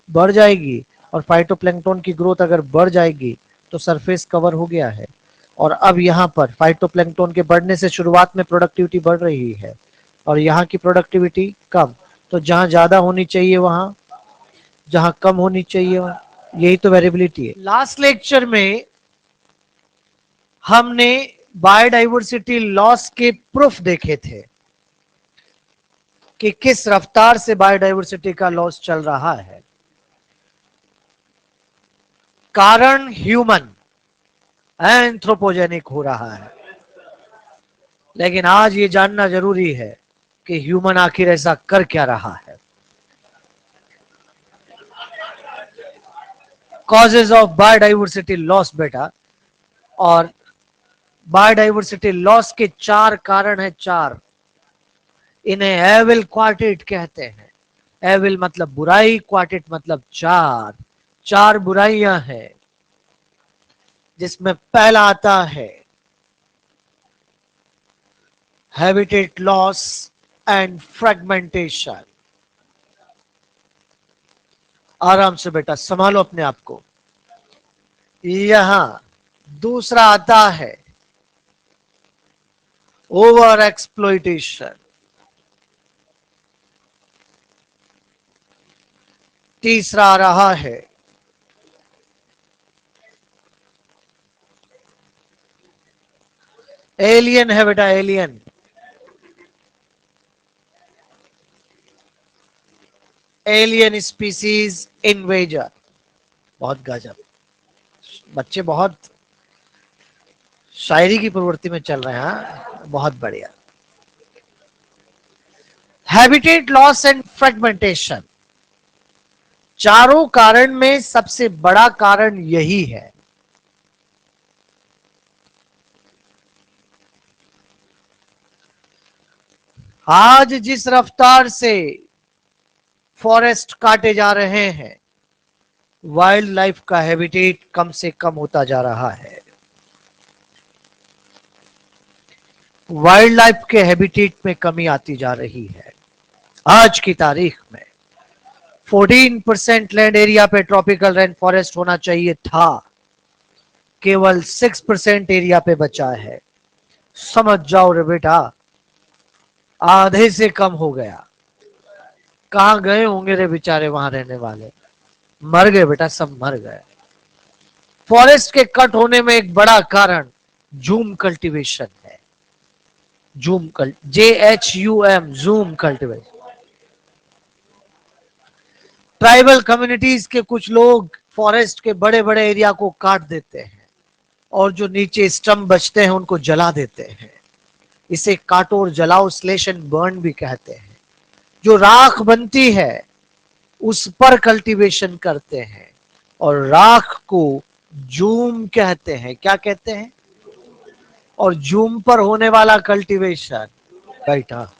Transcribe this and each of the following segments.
बढ़ जाएगी और फाइटोप्लैंक्टन की ग्रोथ अगर बढ़ जाएगी तो सरफेस कवर हो गया है। और अब यहाँ पर फाइटोप्लैंक्टन के बढ़ने से शुरुआत में प्रोडक्टिविटी बढ़ रही है और यहाँ की प्रोडक्टिविटी कम, तो जहाँ ज्यादा होनी चाहिए वहां, जहां कम होनी चाहिए वहां, यही तो वेरिएबिलिटी है। लास्ट लेक्चर में हमने बायोडाइवर्सिटी लॉस के प्रूफ देखे थे कि किस रफ्तार से बायोडाइवर्सिटी का लॉस चल रहा है। कारण ह्यूमन एंथ्रोपोजेनिक हो रहा है, लेकिन आज ये जानना जरूरी है कि ह्यूमन आखिर ऐसा कर क्या रहा है। कॉजेज ऑफ बायोडाइवर्सिटी लॉस बेटा, और बायोडाइवर्सिटी लॉस के 4 कारण है, 4। इन्हें एविल क्वार्टेट कहते हैं। एविल मतलब बुराई, क्वार्टेट मतलब 4। 4 बुराइयां हैं, जिसमें पहला आता है हैबिटेट लॉस एंड फ्रेगमेंटेशन। आराम से बेटा, संभालो अपने आप को। यहां दूसरा आता है ओवर एक्सप्लॉइटेशन। तीसरा आ रहा है एलियन है बेटा, एलियन। Alien species इन्वेजर। बहुत गजब, बच्चे बहुत शायरी की प्रवृत्ति में चल रहे हैं। बहुत बढ़िया। हैबिटेट लॉस एंड फ्रेगमेंटेशन, चारों कारण में सबसे बड़ा कारण यही है। आज जिस रफ्तार से फॉरेस्ट काटे जा रहे हैं, वाइल्ड लाइफ का हैबिटेट कम से कम होता जा रहा है। वाइल्ड लाइफ के हैबिटेट में कमी आती जा रही है। आज की तारीख में 14% लैंड एरिया पे ट्रॉपिकल रेन फॉरेस्ट होना चाहिए था, केवल 6% एरिया पे बचा है। समझ जाओ रे बेटा, आधे से कम हो गया। कहां गए होंगे रे बेचारे वहां रहने वाले, मर गए बेटा, सब मर गए। फॉरेस्ट के कट होने में एक बड़ा कारण जूम कल्टीवेशन है। Zoom JHUM, zoom cultivation. Tribal communities के कुछ लोग फॉरेस्ट के बड़े बड़े एरिया को काट देते हैं और जो नीचे स्टम्प बचते हैं उनको जला देते हैं। इसे काटो और जलाओ, स्लेश एंड बर्न भी कहते हैं। जो राख बनती है उस पर कल्टीवेशन करते हैं और राख को जूम कहते हैं। क्या कहते हैं? और जूम पर होने वाला कल्टीवेशन बेटा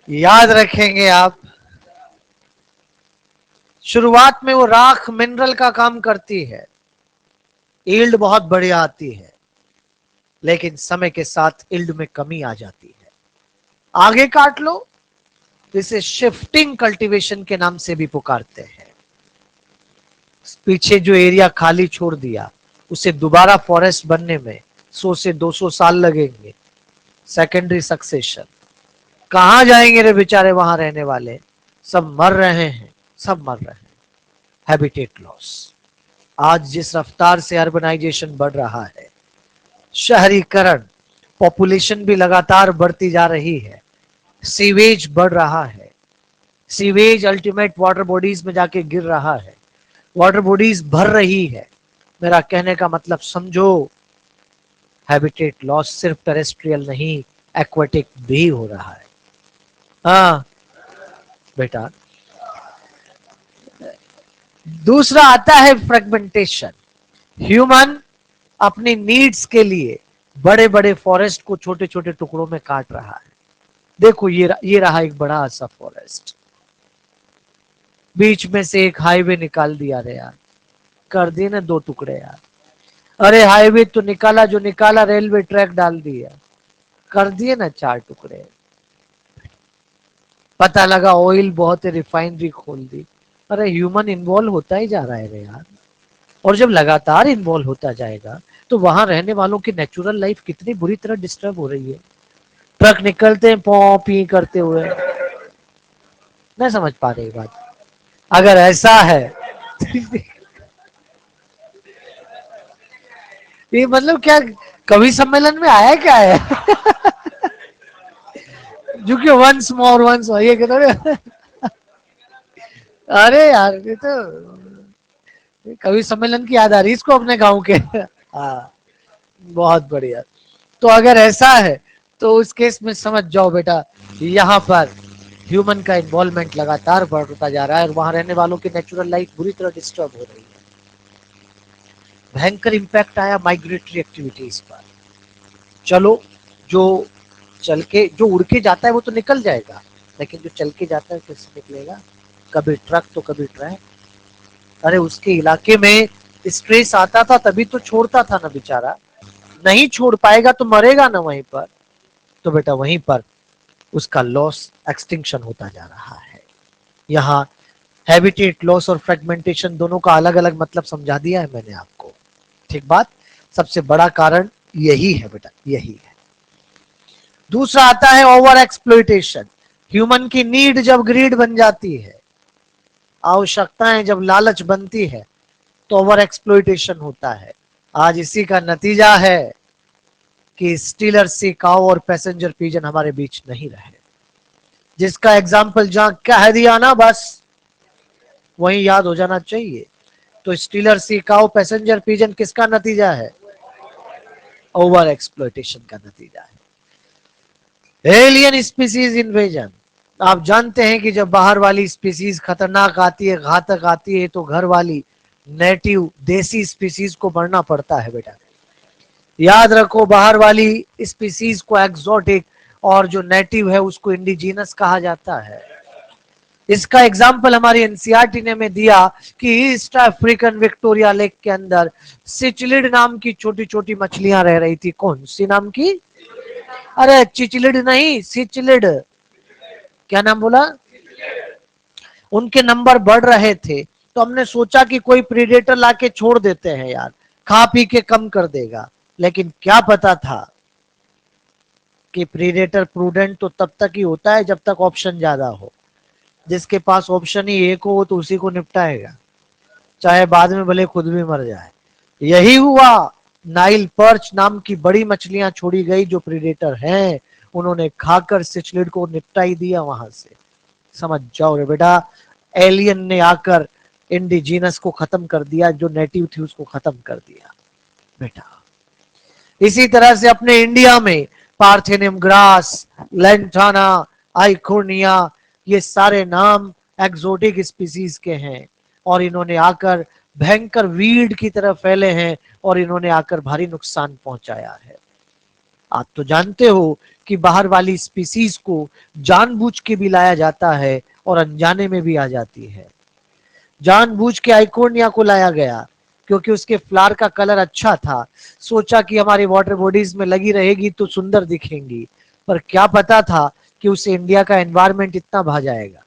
याद रखेंगे आप, शुरुआत में वो राख मिनरल का काम करती है, यील्ड बहुत बढ़िया आती है, लेकिन समय के साथ यील्ड में कमी आ जाती है। आगे काट लो, इसे शिफ्टिंग कल्टीवेशन के नाम से भी पुकारते हैं। पीछे जो एरिया खाली छोड़ दिया उसे दोबारा फॉरेस्ट बनने में 100 से 200 साल लगेंगे। Secondary succession. कहां जाएंगे रे बेचारे वहां रहने वाले, सब मर रहे हैं, सब मर रहे हैं। Habitat loss. आज जिस रफ्तार से अर्बनाइजेशन बढ़ रहा है, शहरीकरण, पॉपुलेशन भी लगातार बढ़ती जा रही है, सीवेज बढ़ रहा है, सीवेज अल्टीमेट वाटर बॉडीज में जाके गिर रहा है, वाटर बॉडीज भर रही है। मेरा कहने का मतलब समझो, हैबिटेट लॉस सिर्फ टेरेस्ट्रियल नहीं, एक्वाटिक भी हो रहा है। हाँ बेटा। दूसरा आता है फ्रेगमेंटेशन। ह्यूमन अपनी नीड्स के लिए बड़े बड़े फॉरेस्ट को छोटे छोटे टुकड़ों में काट रहा है। देखो ये रहा एक बड़ा सा फॉरेस्ट, बीच में से एक हाईवे निकाल दिया रे यार, कर दिए ना 2 टुकड़े यार। अरे हाईवे तो निकाला, जो निकाला रेलवे ट्रैक डाल दिया, कर दिए ना 4 टुकड़े। पता लगा ऑयल बहुत है, रिफाइनरी खोल दी। अरे ह्यूमन इन्वॉल्व होता ही जा रहा है रे यार, और जब लगातार इन्वॉल्व होता जाएगा तो वहां रहने वालों की नेचुरल लाइफ कितनी बुरी तरह डिस्टर्ब हो रही है। ट्रक निकलते हैं पौ पी करते हुए, नहीं समझ पा रही बात। अगर ऐसा है ये मतलब क्या कवि सम्मेलन में आया क्या है जो कि वंस मोर वंस ये कहते। अरे यार ये तो कवि सम्मेलन की याद आ रही इसको अपने गांव के। हाँ, बहुत बढ़िया। तो अगर ऐसा है तो उस केस में समझ जाओ बेटा, यहाँ पर ह्यूमन का इन्वॉल्वमेंट लगातार बढ़ता जा रहा है और वहां रहने वालों की नेचुरल लाइफ बुरी तरह डिस्टर्ब हो रही है। भयंकर इंपैक्ट आया माइग्रेटरी एक्टिविटीज पर। चलो, जो चल के जो उड़ के जाता है वो तो निकल जाएगा, लेकिन जो चल के जाता है कैसे निकलेगा? कभी ट्रक तो कभी ट्रैक। अरे उसके इलाके में स्ट्रेस आता था तभी तो छोड़ता था ना बेचारा, नहीं छोड़ पाएगा तो मरेगा ना वहीं पर। तो बेटा वहीं पर उसका लॉस एक्सटिंक्शन होता जा रहा है। यहाँ हैबिटेट लॉस और फ्रेगमेंटेशन दोनों का अलग अलग मतलब समझा दिया है मैंने आपको, ठीक बात। सबसे बड़ा कारण यही है बेटा, यही है। दूसरा आता है ओवर एक्सप्लॉइटेशन। ह्यूमन की नीड जब ग्रीड बन जाती है, आवश्यकताएं जब लालच बनती है, तो ओवर एक्सप्लॉइटेशन होता है। आज इसी का नतीजा है कि स्टीलर सी काऊ और पैसेंजर पिजन हमारे बीच नहीं रहे। जिसका एग्जाम्पल जहां कह दिया ना बस वही याद हो जाना चाहिए। तो स्टीलर सी काऊ पैसेंजर पिजन किसका नतीजा है? ओवर एक्सप्लॉइटेशन का नतीजा है। Alien species invasion. आप जानते हैं कि जब बाहर वाली स्पीसीज खतरनाक आती है, घातक आती है, तो घर वाली नेटिव देसी स्पीसीज को बढ़ना पड़ता है बेटा। याद रखो, बाहर वाली स्पीसीज को एक्सोटिक और जो नेटिव है उसको इंडिजीनस कहा जाता है। इसका एग्जाम्पल हमारी एनसीईआरटी ने में दिया कि ईस्ट अफ्रीकन विक्टोरिया लेक के अंदर सिचलिड नाम की छोटी छोटी मछलियां रह रही थी। कौन सी नाम की? अरे चिचलिड नहीं, सिचलिड। क्या नाम बोला? उनके नंबर बढ़ रहे थे तो हमने सोचा कि कोई प्रीडेटर लाके छोड़ देते हैं यार, खा पी के कम कर देगा। लेकिन क्या पता था कि प्रीडेटर प्रूडेंट तो तब तक ही होता है जब तक ऑप्शन ज्यादा हो। जिसके पास ऑप्शन ही एक हो तो उसी को निपटाएगा, चाहे बाद में भले खुद भी मर जाए। यही हुआ। नाइल पर्च नाम की बड़ी मछलियां छोड़ी गई जो प्रीडेटर हैं, उन्होंने खाकर सिचलिड को निपटा ही दिया वहां से। समझ जाओ रे बेटा, एलियन ने आकर इंडिजीनस को खत्म कर दिया, जो नेटिव थी उसको खत्म कर दिया बेटा। इसी तरह से अपने इंडिया में पार्थेनियम ग्रास, लेंटाना, आइकोर्निया, ये सारे नाम एक्सोटिक स्पीसीज के हैं और इन्होंने आकर भयंकर वीड की तरह फैले हैं और इन्होंने आकर भारी नुकसान पहुंचाया है। आप तो जानते हो कि बाहर वाली स्पीसीज को जानबूझ के भी लाया जाता है और अनजाने में भी आ जाती है। जानबूझ के आइकोनिया को लाया गया क्योंकि उसके फ्लावर का कलर अच्छा था। सोचा कि हमारी वाटर बॉडीज में लगी रहेगी तो सुंदर दिखेंगी, पर क्या पता था कि उसे इंडिया का एनवायरनमेंट इतना भा जाएगा।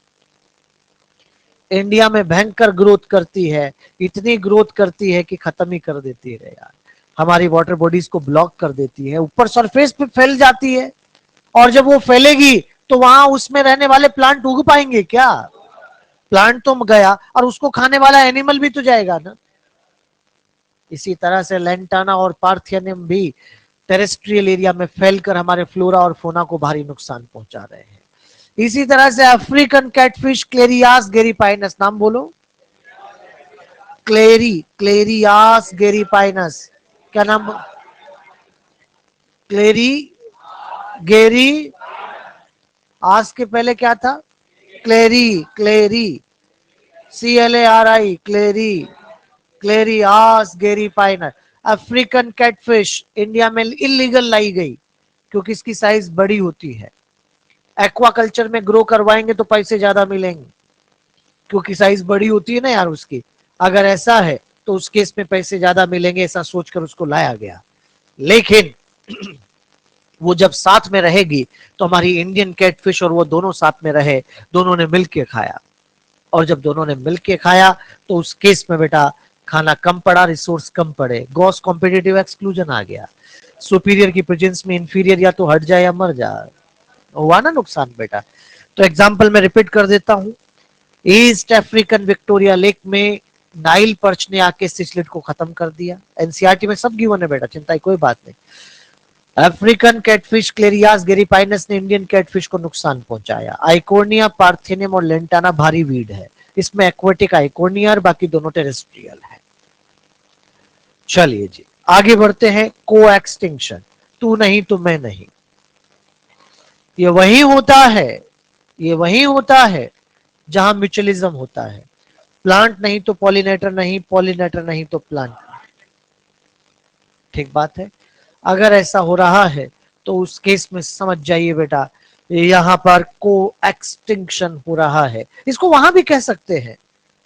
इंडिया में भयंकर ग्रोथ करती है, इतनी ग्रोथ करती है कि खत्म ही कर देती है यार। हमारी वाटर बॉडीज को ब्लॉक कर देती है, ऊपर सरफेस पे फैल जाती है। और जब वो फैलेगी तो वहां उसमें रहने वाले प्लांट उग पाएंगे क्या? प्लांट तो गया और उसको खाने वाला एनिमल भी तो जाएगा ना। इसी तरह से लेंटाना और पार्थियनियम भी टेरेस्ट्रियल एरिया में फैलकर हमारे फ्लोरा और फोना को भारी नुकसान पहुंचा रहे हैं। इसी तरह से अफ्रीकन कैटफिश क्लेरियास गेरीपाइनस, नाम बोलो। क्लेरियास गेरीपाइनस। क्या नाम? क्लेरी गेरी आस के पहले क्या था? क्लेरी CLARI, क्लेरियास गेरीपाइनस। अफ्रीकन कैटफिश इंडिया में इलीगल लाई गई क्योंकि इसकी साइज बड़ी होती है। एक्वाकल्चर में ग्रो करवाएंगे तो पैसे ज्यादा मिलेंगे क्योंकि साइज बड़ी होती है ना यार उसकी। अगर ऐसा है तो उस केस में पैसे ज्यादा मिलेंगे, ऐसा सोचकर उसको लाया गया। लेकिन वो जब साथ में रहेगी तो हमारी इंडियन कैटफिश और वो दोनों साथ में रहे, दोनों ने मिलकर खाया। और जब दोनों ने मिलके खाया तो उस केस में बेटा खाना कम पड़ा, रिसोर्स कम पड़े, गॉस कॉम्पिटिटिव एक्सक्लूजन आ गया। सुपीरियर की प्रेजेंस में इंफीरियर या तो हट जाए या मर जाए, हुआ ना नुकसान बेटा। तो एग्जाम्पल में रिपीट कर देता हूं। ईस्ट अफ्रीकन विक्टोरिया लेक में नाइल पर्च ने आके सिचलिड को खत्म कर दिया। एनसीईआरटी में सब गिवन है बेटा, चिंता की कोई बात नहीं। अफ्रीकन कैटफिश क्लेरियास गेरिपाइनस ने इंडियन कैटफिश को नुकसान पहुंचाया। आइकोर्निया पार्थेनियम और लेंटाना भारी वीड है, इसमें एक्वेटिक आइकोर्निया और बाकी दोनों टेरेस्ट्रियल है। चलिए जी आगे बढ़ते हैं। को एक्सटिंक्शन, तू नहीं तो मैं नहीं, ये वही होता है, ये वही होता है जहां म्यूचुअलिज्म होता है। प्लांट नहीं तो पॉलिनेटर नहीं, पॉलिनेटर नहीं तो प्लांट। ठीक बात है। अगर ऐसा हो रहा है तो उस केस में समझ जाइए बेटा यहां पर को एक्सटिंक्शन हो रहा है। इसको वहां भी कह सकते हैं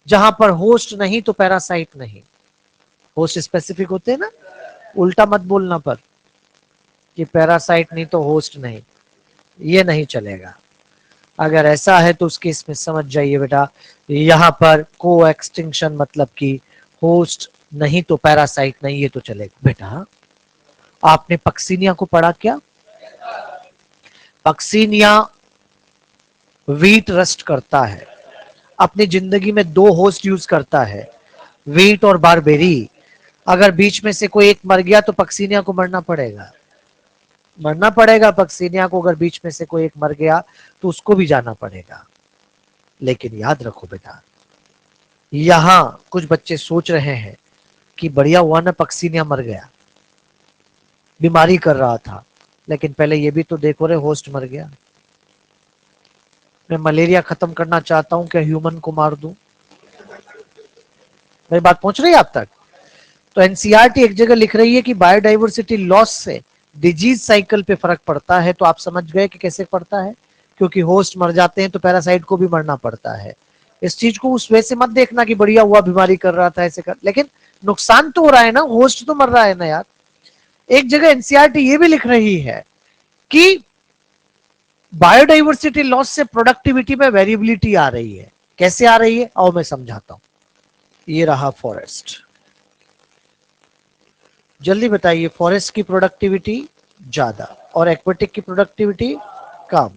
जहां पर होस्ट नहीं तो पैरासाइट नहीं। होस्ट स्पेसिफिक होते हैं ना, उल्टा मत बोलना पर कि पैरासाइट नहीं तो होस्ट नहीं, ये नहीं चलेगा। अगर ऐसा है तो उस केस में समझ जाइए बेटा यहां पर को एक्सटिंक्शन मतलब कि होस्ट नहीं तो पैरासाइट नहीं, ये तो चलेगा। बेटा आपने पक्सीनिया को पढ़ा क्या? पक्सीनिया वीट रस्ट करता है, अपनी जिंदगी में दो होस्ट यूज करता है, वीट और बारबेरी। अगर बीच में से कोई एक मर गया तो पक्सीनिया को मरना पड़ेगा, मरना पड़ेगा पक्सीनिया को। अगर बीच में से कोई एक मर गया तो उसको भी जाना पड़ेगा। लेकिन याद रखो बेटा यहां कुछ बच्चे सोच रहे हैं कि बढ़िया हुआ ना पक्सीनिया मर गया, बीमारी कर रहा था, लेकिन पहले ये भी तो देखो रे होस्ट मर गया। मैं मलेरिया खत्म करना चाहता हूं, क्या ह्यूमन को मार दूं? मेरी बात पहुंच रही है आप तक? तो एनसीईआरटी एक जगह लिख रही है कि बायोडाइवर्सिटी लॉस से डिजीज साइकिल पे फर्क पड़ता है। तो आप समझ गए कि कैसे पड़ता है, क्योंकि होस्ट मर जाते हैं तो पैरासाइट को भी मरना पड़ता है। इस चीज को उस वे से मत देखना कि बढ़िया हुआ बीमारी कर रहा था ऐसे कर, लेकिन नुकसान तो हो रहा है ना, होस्ट तो मर रहा है ना यार। एक जगह एनसीईआरटी ये भी लिख रही है कि बायोडाइवर्सिटी लॉस से प्रोडक्टिविटी में वेरिएबिलिटी आ रही है। कैसे आ रही है आओ मैं समझाता हूं। ये रहा फॉरेस्ट, जल्दी बताइए। फॉरेस्ट की प्रोडक्टिविटी ज्यादा और एक्वेटिक की प्रोडक्टिविटी कम।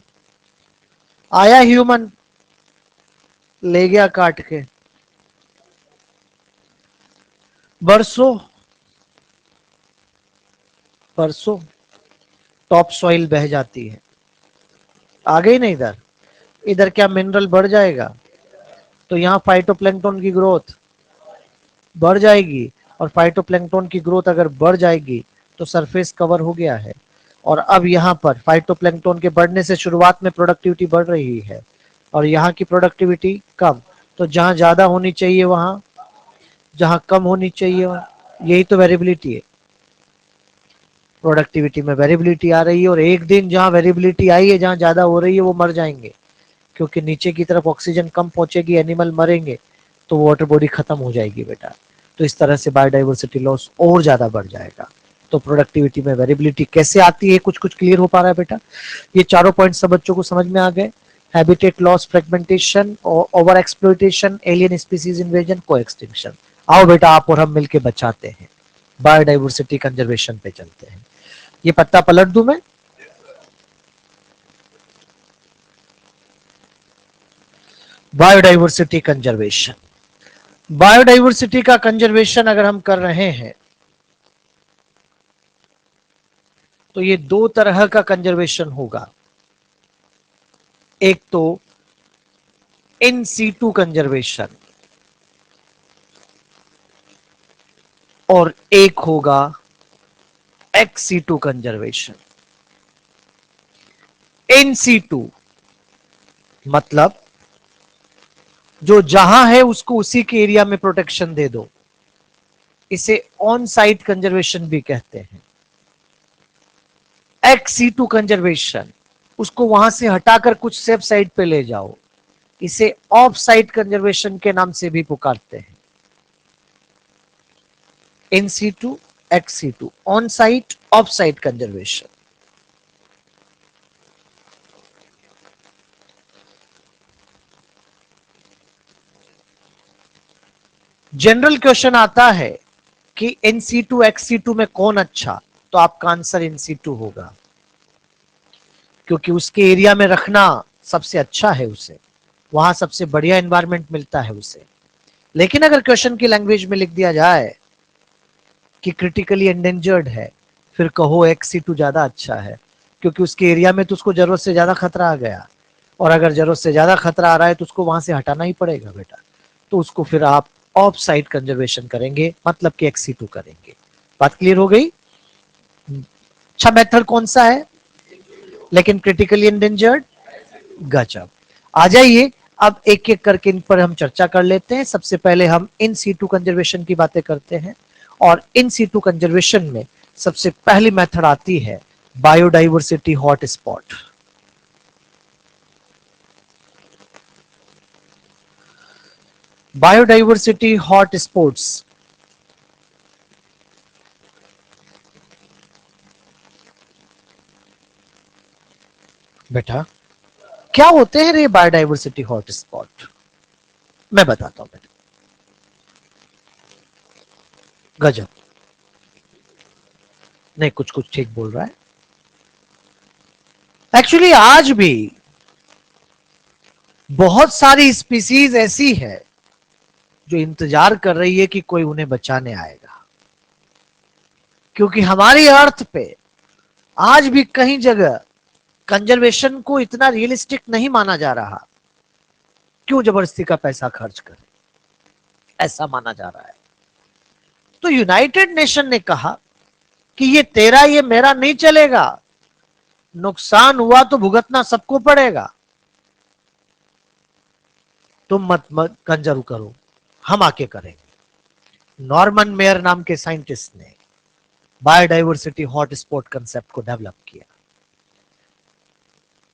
आया ह्यूमन, ले गया काट के, बरसों परसों टॉप सॉइल बह जाती है। आ गई ना इधर, इधर क्या मिनरल बढ़ जाएगा, तो यहाँ फाइटोप्लैंक्टन की ग्रोथ बढ़ जाएगी। और फाइटोप्लैंक्टन की ग्रोथ अगर बढ़ जाएगी तो सरफेस कवर हो गया है। और अब यहाँ पर फाइटोप्लैंक्टन के बढ़ने से शुरुआत में प्रोडक्टिविटी बढ़ रही है और यहाँ की प्रोडक्टिविटी कम। तो जहां ज्यादा होनी चाहिए वहां, जहां कम होनी चाहिए वहां, यही तो वेरिएबिलिटी है। प्रोडक्टिविटी में वेरिएबिलिटी आ रही है और एक दिन जहां वेरिएबिलिटी आई है, जहां ज्यादा हो रही है, वो मर जाएंगे क्योंकि नीचे की तरफ ऑक्सीजन कम पहुंचेगी, एनिमल मरेंगे तो वाटर बॉडी खत्म हो जाएगी बेटा। तो इस तरह से बायोडाइवर्सिटी लॉस और ज्यादा बढ़ जाएगा। तो प्रोडक्टिविटी में वेरिएबिलिटी कैसे आती है, कुछ कुछ क्लियर हो पा रहा है बेटा? ये चारों पॉइंट सब बच्चों को समझ में आ गए? Habitat loss, fragmentation, over exploitation, alien species invasion, को एक्सटिंक्शन। आओ बेटा आप और हम मिलके बचाते हैं, बायोडाइवर्सिटी कंजर्वेशन पे चलते हैं। ये पत्ता पलट दूं मैं? बायोडाइवर्सिटी कंजर्वेशन, बायोडाइवर्सिटी का कंजर्वेशन अगर हम कर रहे हैं तो ये दो तरह का कंजर्वेशन होगा। एक तो इन सीटू कंजर्वेशन और एक होगा ex situ conservation. In situ मतलब जो जहां है उसको उसी के एरिया में प्रोटेक्शन दे दो, इसे ऑन साइट कंजर्वेशन भी कहते हैं। एक्स सीटू कंजर्वेशन, उसको वहां से हटाकर कुछ सेफ साइट पे ले जाओ, इसे ऑफ साइट कंजर्वेशन के नाम से भी पुकारते हैं। In situ, ex situ, on site, off site conservation. General question आता है कि NC2 XC2 में कौन अच्छा, तो आपका आंसर NC2 होगा, क्योंकि उसके एरिया में रखना सबसे अच्छा है उसे, वहां सबसे बढ़िया एनवायरमेंट मिलता है उसे। लेकिन अगर क्वेश्चन की लैंग्वेज में लिख दिया जाए कि क्रिटिकली एंडेंजर्ड है, फिर कहो XC2 ज्यादा अच्छा है, क्योंकि उसके एरिया में तो उसको जरूरत से ज्यादा खतरा आ गया, और अगर जरूरत से ज्यादा खतरा आ रहा है तो उसको वहां से हटाना ही पड़ेगा बेटा। तो उसको फिर आप ऑफ साइट कंजर्वेशन करेंगे, मतलब कि XC2 करेंगे। बात क्लियर हो गई? अच्छा मेथड कौन सा है लेकिन क्रिटिकली एंडेंजर्ड? गजब। आ जाइए, अब एक एक करके इन पर हम चर्चा कर लेते हैं। सबसे पहले हम इन सीटू कंजर्वेशन की बातें करते हैं, और इन सीटू कंजर्वेशन में सबसे पहली मेथड आती है बायोडाइवर्सिटी हॉटस्पॉट। बायोडाइवर्सिटी हॉटस्पॉट्स बेटा क्या होते हैं रे बायोडाइवर्सिटी हॉटस्पॉट? मैं बताता हूं बेटा। गजब, नहीं कुछ कुछ ठीक बोल रहा है। एक्चुअली आज भी बहुत सारी स्पीसीज ऐसी है जो इंतजार कर रही है कि कोई उन्हें बचाने आएगा, क्योंकि हमारी अर्थ पे आज भी कई जगह कंजर्वेशन को इतना रियलिस्टिक नहीं माना जा रहा। क्यों जबरदस्ती का पैसा खर्च करें, ऐसा माना जा रहा है। तो यूनाइटेड नेशन ने कहा कि ये तेरा ये मेरा नहीं चलेगा, नुकसान हुआ तो भुगतना सबको पड़ेगा, तुम मत कंजर्व करो, हम आके करेंगे। नॉर्मन मेयर नाम के साइंटिस्ट ने बायोडाइवर्सिटी हॉटस्पॉट कंसेप्ट को डेवलप किया।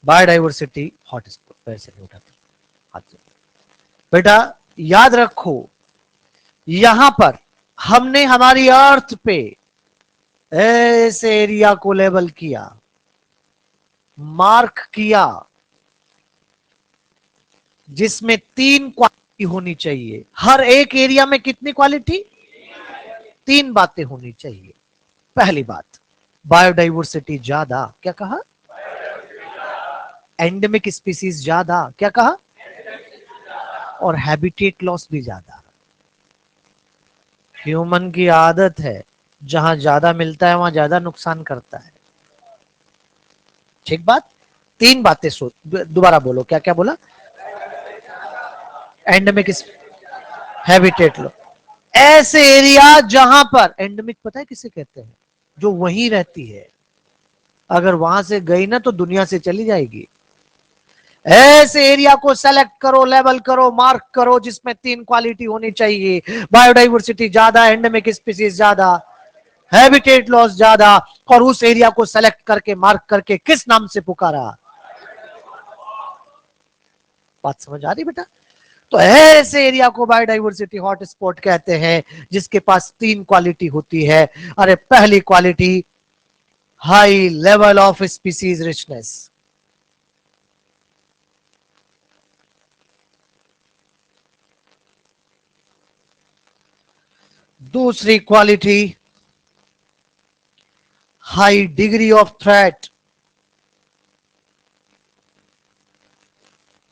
बायोडाइवर्सिटी हॉटस्पॉट, पैसे नहीं उठाते हाथ से बेटा, याद रखो यहां पर हमने हमारी अर्थ पे ऐसे एरिया को लेबल किया, मार्क किया, जिसमें 3 क्वालिटी होनी चाहिए। हर एक एरिया में कितनी क्वालिटी? 3 बातें होनी चाहिए। पहली बात, बायोडाइवर्सिटी ज्यादा, क्या कहा? एंडेमिक स्पीसीज ज्यादा, क्या कहा? और हैबिटेट लॉस भी ज्यादा। ह्यूमन की आदत है जहां ज्यादा मिलता है वहां ज्यादा नुकसान करता है। ठीक बात। 3 बातें सोच, दोबारा बोलो, क्या क्या बोला? एंडेमिक, हैबिटेट लॉस, ऐसे एरिया जहां पर एंडेमिक पता है किसे कहते हैं? जो वहीं रहती है, अगर वहां से गई ना तो दुनिया से चली जाएगी। ऐसे एरिया को सेलेक्ट करो, लेबल करो, मार्क करो, जिसमें 3 क्वालिटी होनी चाहिए, बायोडाइवर्सिटी ज्यादा, एंडेमिक स्पीसीज ज्यादा, हैबिटेट लॉस ज्यादा। और उस एरिया को सेलेक्ट करके मार्क करके किस नाम से पुकारा? बात समझ आ रही बेटा? तो ऐसे एरिया को बायोडाइवर्सिटी हॉटस्पॉट कहते हैं जिसके पास 3 क्वालिटी होती है। अरे पहली quality, high level of species richness. दूसरी quality, high degree of threat,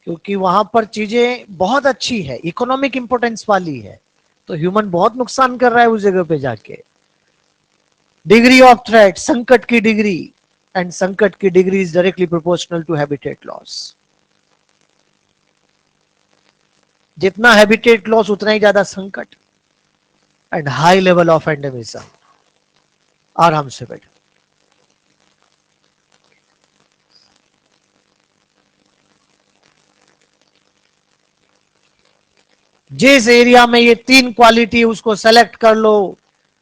क्योंकि वहां पर चीजें बहुत अच्छी है, इकोनॉमिक इंपोर्टेंस वाली है, तो ह्यूमन बहुत नुकसान कर रहा है उस जगह पे जाके। डिग्री ऑफ थ्रेट, संकट की डिग्री, एंड संकट की degree is directly proportional to habitat loss. जितना हैबिटेट लॉस उतना ही ज्यादा संकट, and high level of endemism. आराम से बैठो। जिस एरिया में ये 3 क्वालिटी उसको सेलेक्ट कर लो,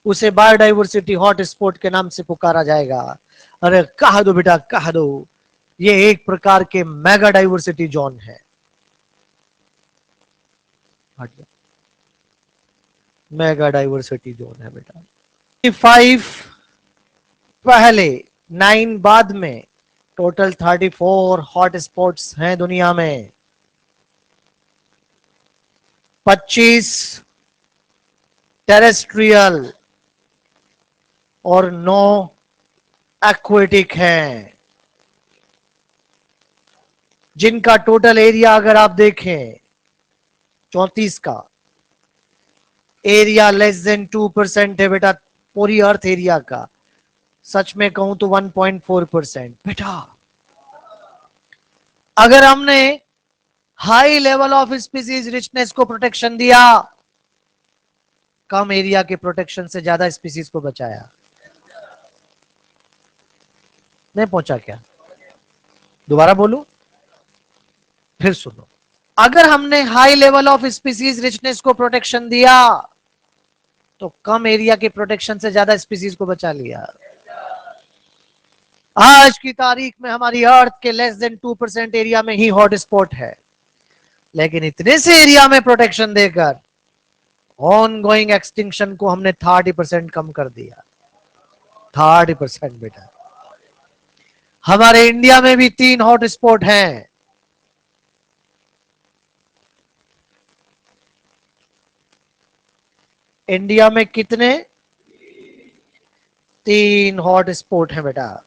उसे बायोडाइवर्सिटी हॉटस्पॉट के नाम से पुकारा जाएगा। अरे कह दो बेटा, कह दो, ये एक प्रकार के मेगा डाइवर्सिटी जोन है। मेगा डाइवर्सिटी जोन है बेटा। 5 पहले, 9 बाद में, टोटल 34 हॉटस्पॉट्स हैं दुनिया में। 25 टेरेस्ट्रियल और 9 एक्वेटिक हैं, जिनका टोटल एरिया अगर आप देखें 34 का, एरिया लेस देन 2% है बेटा पूरी अर्थ एरिया का। सच में कहूं तो 1.4% बेटा। अगर हमने high level of species richness को प्रोटेक्शन दिया, कम एरिया के प्रोटेक्शन से ज्यादा स्पीसीज को बचाया, नहीं पहुंचा क्या? दोबारा बोलूं, फिर सुनो। अगर हमने high level of species richness को प्रोटेक्शन दिया तो कम एरिया के प्रोटेक्शन से ज्यादा स्पीसीज को बचा लिया। आज की तारीख में हमारी अर्थ के लेस देन 2% एरिया में ही हॉट स्पॉट है, लेकिन इतने से एरिया में प्रोटेक्शन देकर ऑन गोइंग एक्सटिंक्शन को हमने 30% कम कर दिया। 30% बेटा। हमारे इंडिया में भी 3 हॉट स्पॉट हैं। इंडिया में कितने? 3 हॉट स्पॉट हैं बेटा।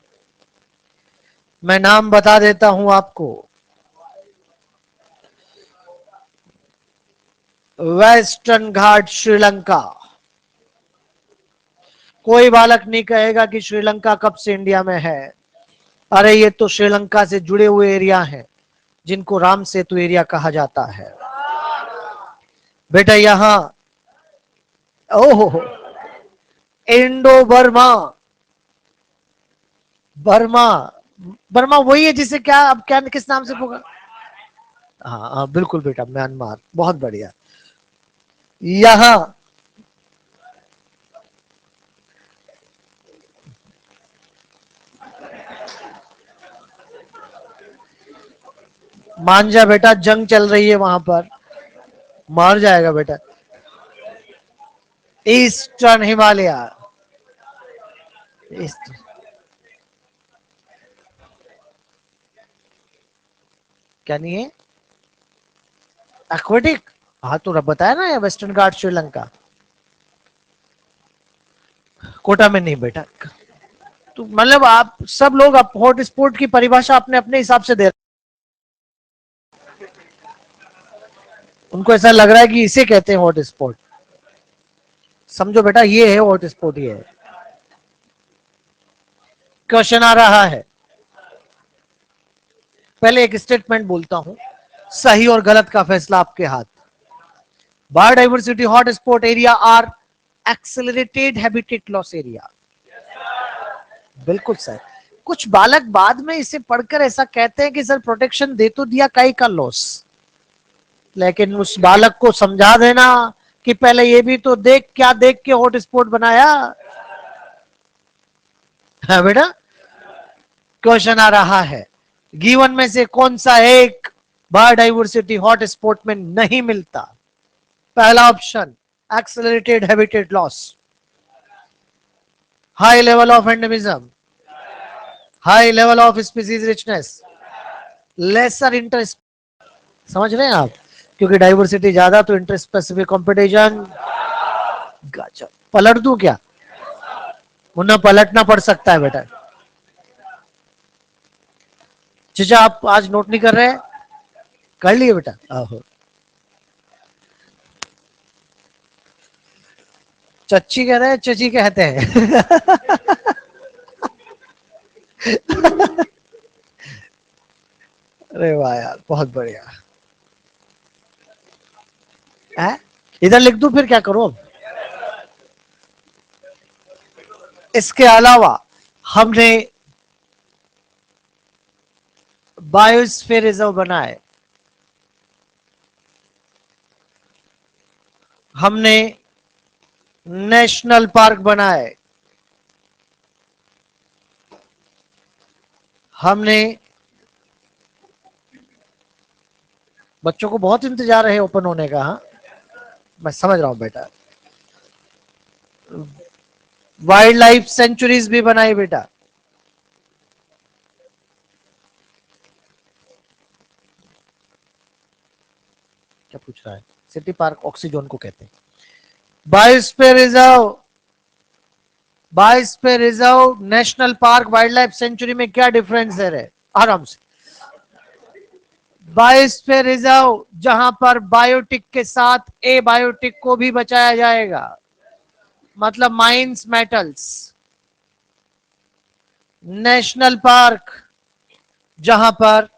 मैं नाम बता देता हूं आपको। वेस्टर्न घाट श्रीलंका। कोई बालक नहीं कहेगा कि श्रीलंका कब से इंडिया में है। अरे ये तो श्रीलंका से जुड़े हुए एरिया हैं, जिनको राम सेतु एरिया कहा जाता है बेटा। यहां ओहो, इंडो बर्मा। बर्मा, बर्मा वही है जिसे क्या अब क्या किस नाम से पुकार? हाँ हाँ बिल्कुल बेटा, म्यांमार, बहुत बढ़िया। यहां मान जा बेटा, जंग चल रही है वहां पर, मार जाएगा बेटा। ईस्टर्न हिमालय। ईस्ट, क्या नहीं है? एक्वेटिक। हाँ तो बताया ना, वेस्टर्न घाट श्रीलंका। कोटा में नहीं बेटा। तो मतलब आप सब लोग आप हॉट स्पॉट की परिभाषा अपने अपने हिसाब से दे रहे हैं। उनको ऐसा लग रहा है कि इसे कहते हैं हॉट स्पॉट। समझो बेटा, ये है हॉट स्पॉट, ये है। क्वेश्चन आ रहा है। पहले एक स्टेटमेंट बोलता हूं, सही और गलत का फैसला आपके हाथ। Biodiversity hot spot area are accelerated habitat loss area. बिल्कुल सर। कुछ बालक बाद में इसे पढ़कर ऐसा कहते हैं कि सर प्रोटेक्शन दे तो दिया, काई का लॉस। लेकिन उस बालक को समझा देना कि पहले ये भी तो देख, क्या देख के हॉट स्पॉट बनाया है बेटा। क्वेश्चन आ रहा है, गिवन में से कौन सा एक बायोडाइवर्सिटी हॉट स्पॉट में नहीं मिलता? पहला option accelerated habitat loss, high level of endemism, high level of species richness, lesser inter. समझ रहे हैं आप? क्योंकि डाइवर्सिटी ज्यादा तो इंटर स्पेसिफिक कंपटीशन। गजब। पलट दूं क्या? मुन्ना पलटना पड़ सकता है बेटा। चीजा आप आज नोट नहीं कर रहे हैं? कर लिए बेटा? आहो। चच्ची कह रहे हैं, चची कहते हैं। अरे वाह यार, बहुत बढ़िया है। इधर लिख दूं फिर क्या करूं अब? इसके अलावा हमने बायोस्फीयर रिजर्व बनाए, हमने नेशनल पार्क बनाए, हमने, बच्चों को बहुत इंतजार है ओपन होने का। हाँ मैं समझ रहा हूं बेटा। वाइल्ड लाइफ सेंचुरीज भी बनाई बेटा। क्या पूछ रहा है? सिटी पार्क ऑक्सीजोन को कहते हैं। Biosphere reserve, biosphere reserve, national park, wild life sanctuary में क्या डिफरेंस है रे? आराम से। बायोस्फीयर रिजर्व जहां पर बायोटिक के साथ ए बायोटिक को भी बचाया जाएगा, मतलब माइंस मेटल्स। नेशनल पार्क जहां पर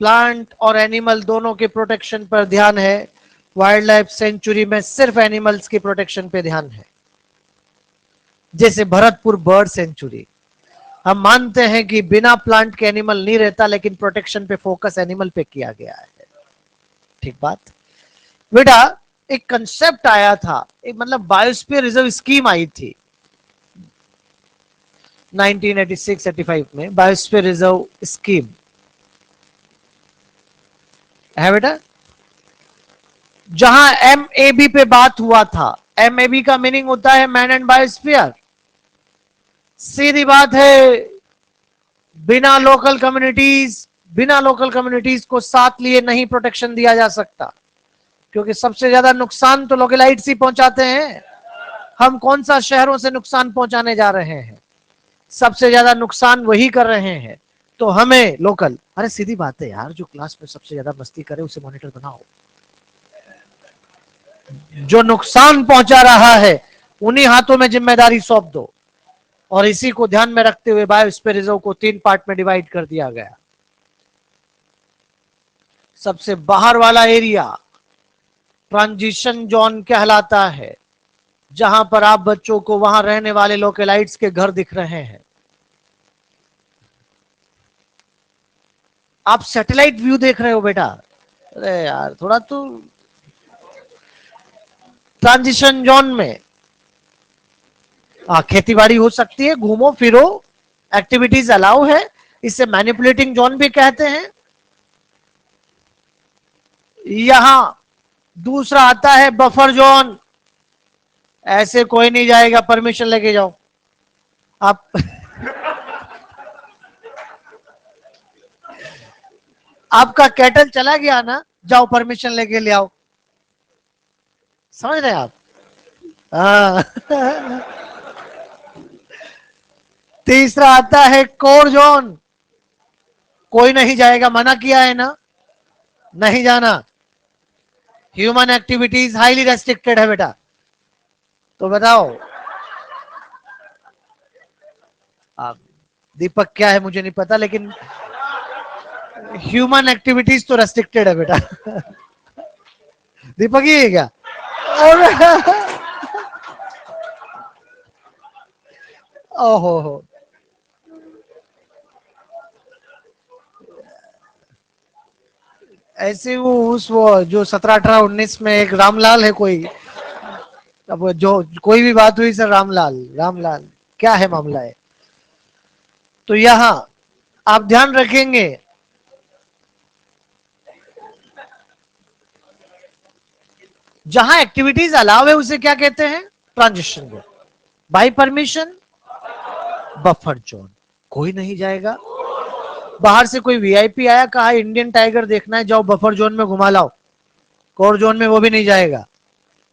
प्लांट और एनिमल दोनों के प्रोटेक्शन पर ध्यान है। वाइल्ड लाइफ सेंचुरी में सिर्फ एनिमल्स की प्रोटेक्शन पे ध्यान है। जैसे भरतपुर बर्ड सेंचुरी, हम मानते हैं कि बिना प्लांट के एनिमल नहीं रहता, लेकिन प्रोटेक्शन पे फोकस एनिमल पे किया गया है। ठीक बात बेटा। एक कंसेप्ट आया था, एक मतलब बायोस्फीयर रिजर्व स्कीम आई थी 1986-85 में, बायोस्फीयर रिजर्व स्कीम है बेटा, जहां एमएबी पे बात हुआ था। एमएबी का मीनिंग होता है मैन एंड बायोस्फीयर। सीधी बात है, बिना लोकल कम्युनिटीज को साथ लिए नहीं प्रोटेक्शन दिया जा सकता, क्योंकि सबसे ज्यादा नुकसान तो लोकलाइट्स ही पहुंचाते हैं। हम कौन सा शहरों से नुकसान पहुंचाने जा रहे हैं? सबसे ज्यादा नुकसान वही कर रहे हैं। तो हमें लोकल, अरे सीधी बात है यार, जो क्लास में सबसे ज्यादा मस्ती करे उसे मॉनिटर बनाओ। जो नुकसान पहुंचा रहा है उन्हीं हाथों में जिम्मेदारी सौंप दो। और इसी को ध्यान में रखते हुए बायोस्फीयर रिजर्व को 3 पार्ट में डिवाइड कर दिया गया। सबसे बाहर वाला एरिया ट्रांजिशन जोन कहलाता है, जहां पर आप बच्चों को वहां रहने वाले लोकलाइट्स के घर दिख रहे हैं। आप सैटेलाइट व्यू देख रहे हो बेटा? अरे यार थोड़ा तो। ट्रांजिशन जोन में खेतीबाड़ी हो सकती है, घूमो फिरो, एक्टिविटीज अलाउ है। इसे मैनिपुलेटिंग जोन भी कहते हैं। यहां दूसरा आता है बफर जोन। ऐसे कोई नहीं जाएगा, परमिशन लेके जाओ आप। आपका कैटल चला गया ना, जाओ परमिशन लेके ले आओ। समझ रहे हैं आप? हाँ। तीसरा आता है कोर जोन। कोई नहीं जाएगा, मना किया है ना, नहीं जाना। ह्यूमन एक्टिविटीज हाईली रेस्ट्रिक्टेड है बेटा। तो बताओ आप, दीपक क्या है मुझे नहीं पता, लेकिन ह्यूमन एक्टिविटीज तो रेस्ट्रिक्टेड है बेटा। दीपक ही है क्या? ओहो हो। ऐसे वो जो 17, 18, 19 में एक रामलाल है कोई, अब जो कोई भी बात हुई सर, रामलाल रामलाल, क्या है मामला है? तो यहां आप ध्यान रखेंगे, जहां एक्टिविटीज अलाउ है उसे क्या कहते हैं? Transition zone. By permission buffer zone. कोई नहीं जाएगा। बाहर से कोई वीआईपी आया, कहा इंडियन टाइगर देखना है, जाओ बफर जोन में घुमा लाओ। कोर जोन में वो भी नहीं जाएगा।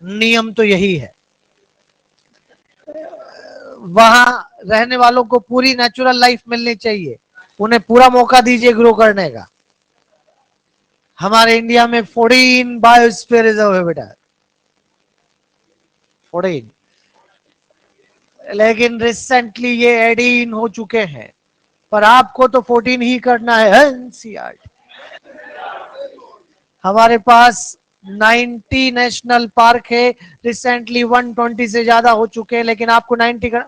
नियम तो यही है। वहां रहने वालों को पूरी नेचुरल लाइफ मिलनी चाहिए, उन्हें पूरा मौका दीजिए ग्रो करने का। हमारे इंडिया में 14 बायोस्फीयर रिजर्व है बेटा, 14। लेकिन रिसेंटली ये एडीन हो चुके हैं, पर आपको तो 14 ही करना है। एनसीईआरटी। हमारे पास 90 नेशनल पार्क है, रिसेंटली 120 से ज्यादा हो चुके हैं, लेकिन आपको 90 कर।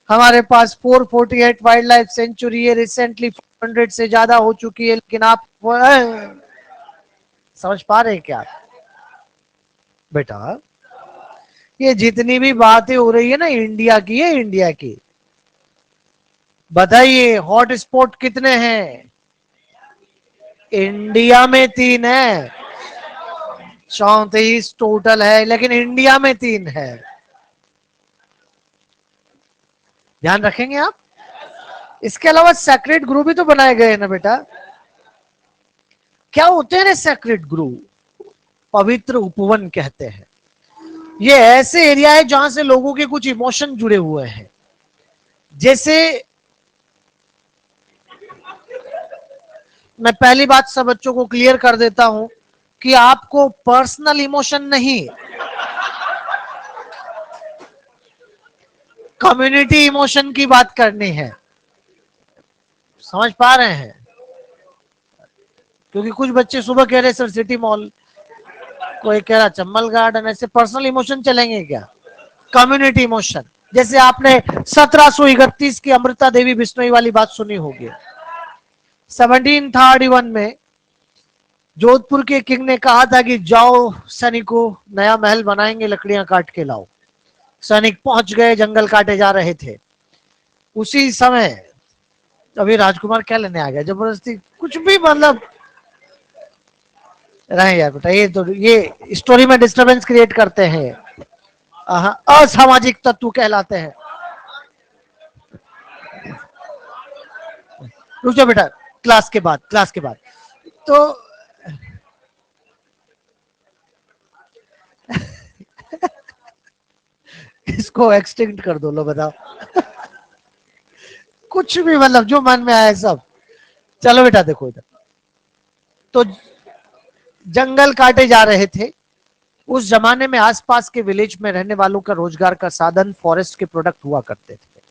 हमारे पास 448 वाइल्ड लाइफ सेंचुरी है, रिसेंटली 400 से ज्यादा हो चुकी है, लेकिन आप समझ पा रहे हैं क्या बेटा? ये जितनी भी बातें हो रही है ना इंडिया की, है इंडिया की, बताइए हॉट स्पॉट कितने हैं? इंडिया में 3 है। 34 टोटल है, लेकिन इंडिया में 3 है। ध्यान रखेंगे आप? इसके अलावा सेक्रेट ग्रुप भी तो बनाए गए हैं ना बेटा। क्या होते हैं सेक्रेट ग्रुप? पवित्र उपवन कहते हैं। ये ऐसे एरिया है जहां से लोगों के कुछ इमोशन जुड़े हुए हैं। जैसे मैं पहली बात सब बच्चों को क्लियर कर देता हूं कि आपको पर्सनल इमोशन नहीं, कम्युनिटी इमोशन की बात करनी है। समझ पा रहे हैं? क्योंकि कुछ बच्चे सुबह कह रहे सर सिटी मॉल, कोई कह रहा चम्बल गार्डन, ऐसे पर्सनल इमोशन चलेंगे क्या? Community emotion. जैसे आपने 1731 की अमृता देवी बिश्नोई वाली बात सुनी होगी। 1731 में जोधपुर के किंग ने कहा था कि जाओ सैनिकों, नया महल बनाएंगे, लकड़ियां काट के लाओ। सैनिक पहुंच गए, जंगल काटे जा रहे थे। उसी समय अभी राजकुमार क्या लेने आ गया जबरदस्ती, कुछ भी मतलब रहे यार बेटा, ये स्टोरी में डिस्टरबेंस क्रिएट करते हैं, असामाजिक तत्व कहलाते हैं। रुक जाओ बेटा, क्लास के बाद तो इसको एक्सटिंक्ट कर दो, लो बताओ। कुछ भी मतलब जो मन में आया सब। चलो बेटा देखो इधर, तो जंगल काटे जा रहे थे। उस जमाने में आसपास के विलेज में रहने वालों का रोजगार का साधन फॉरेस्ट के प्रोडक्ट हुआ करते थे।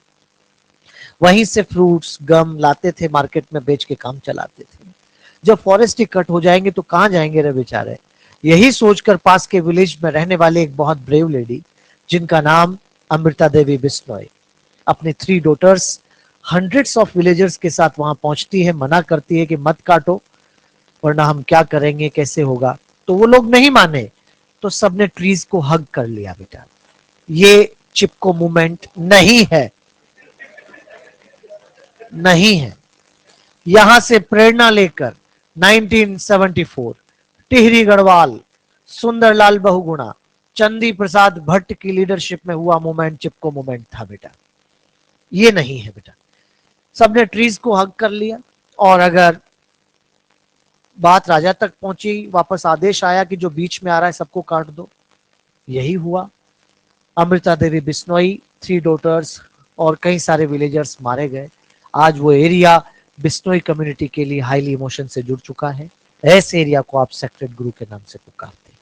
वहीं से फ्रूट्स गम लाते थे, मार्केट में बेच के काम चलाते थे। जब फॉरेस्ट ही कट हो जाएंगे तो कहां जाएंगे रे बेचारे। यही सोचकर पास के विलेज में रहने वाले एक बहुत ब्रेव लेडी, जिनका नाम अमृता देवी बिश्नोई, अपनी 3 डॉटर्स, हंड्रेड्स ऑफ विलेजर्स के साथ वहां पहुंचती है। मना करती है कि मत काटो, वरना हम क्या करेंगे, कैसे होगा। तो वो लोग नहीं माने, तो सबने ट्रीज को हग कर लिया बेटा। ये चिपको मूवमेंट नहीं है, नहीं है। यहां से प्रेरणा लेकर 1974 टिहरी गढ़वाल, सुंदरलाल बहुगुणा, चंदी प्रसाद भट्ट की लीडरशिप में हुआ मूवमेंट चिपको मूवमेंट था बेटा। ये नहीं है बेटा। सबने ट्रीज को हग कर लिया, और अगर बात राजा तक पहुंची, वापस आदेश आया कि जो बीच में आ रहा है सबको काट दो। यही हुआ। अमृता देवी बिश्नोई, 3 डॉटर्स और कई सारे विलेजर्स मारे गए। आज वो एरिया बिश्नोई कम्युनिटी के लिए हाईली इमोशन से जुड़ चुका है। ऐसे एरिया को आप सेक्रेड गुरु के नाम से पुकारते हैं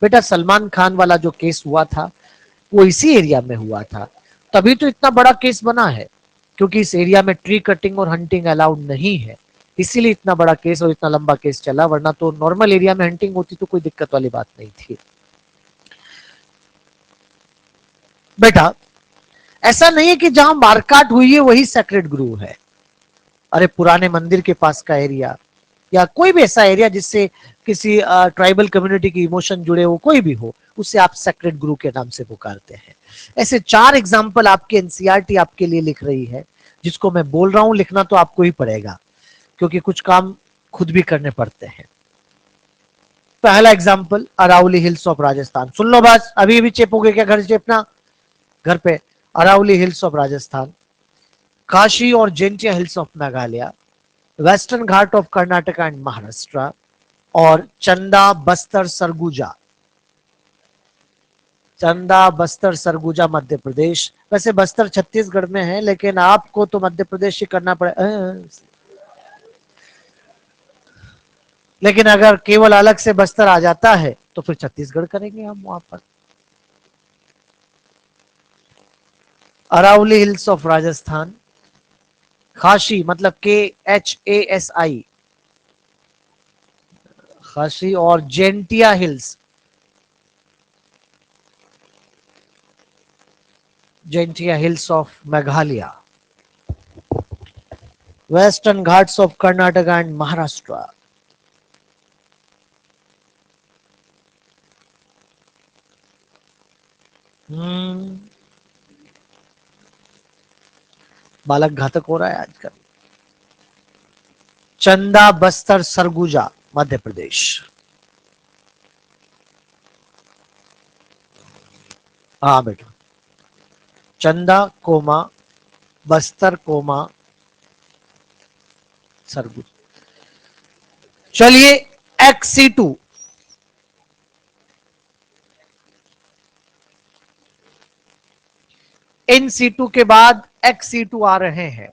बेटा। सलमान खान वाला जो केस हुआ था वो इसी एरिया में हुआ था, तभी तो इतना बड़ा केस बना है, क्योंकि इस एरिया में ट्री कटिंग और हंटिंग अलाउड नहीं है। इसीलिए इतना बड़ा केस और इतना लंबा केस चला, वरना तो नॉर्मल एरिया में हंटिंग होती तो कोई दिक्कत वाली बात नहीं थी बेटा। ऐसा नहीं है कि जहां मारकाट हुई है वही सेक्रेड ग्रुव है। अरे पुराने मंदिर के पास का एरिया, या कोई भी ऐसा एरिया जिससे किसी ट्राइबल कम्युनिटी की इमोशन जुड़े हो, कोई भी हो, उसे आप सेक्रेड ग्रुव के नाम से पुकारते हैं। ऐसे 4 एग्जाम्पल आपके एनसीईआरटी आपके लिए लिख रही है, जिसको मैं बोल रहा हूं, लिखना तो आपको ही पड़ेगा, क्योंकि कुछ काम खुद भी करने पड़ते हैं। पहला example Aravalli hills of Rajasthan, सुन लो बस, अभी भी चेपोगे क्या घर चेपना घर पे। अरावली हिल्स ऑफ राजस्थान, काशी और Jaintia hills of Meghalaya, western Ghat of Karnataka and Maharashtra, और चंदा बस्तर सरगुजा। चंदा बस्तर सरगुजा मध्य प्रदेश। वैसे बस्तर छत्तीसगढ़ में है, लेकिन आपको तो मध्य प्रदेश ही करना पड़े। लेकिन अगर केवल अलग से बस्तर आ जाता है तो फिर छत्तीसगढ़ करेंगे हम वहां पर। अरावली हिल्स ऑफ राजस्थान, खासी मतलब KHASI, खासी, और Jaintia hills, Jaintia hills of Meghalaya, western Ghats of Karnataka and Maharashtra. बालक घातक हो रहा है आजकल। चंदा बस्तर सरगुजा मध्य प्रदेश। हाँ बेटा, चंदा कोमा बस्तर कोमा सरगुजा। चलिए XC2, इन सीटू के बाद एक्स सीटू आ रहे हैं।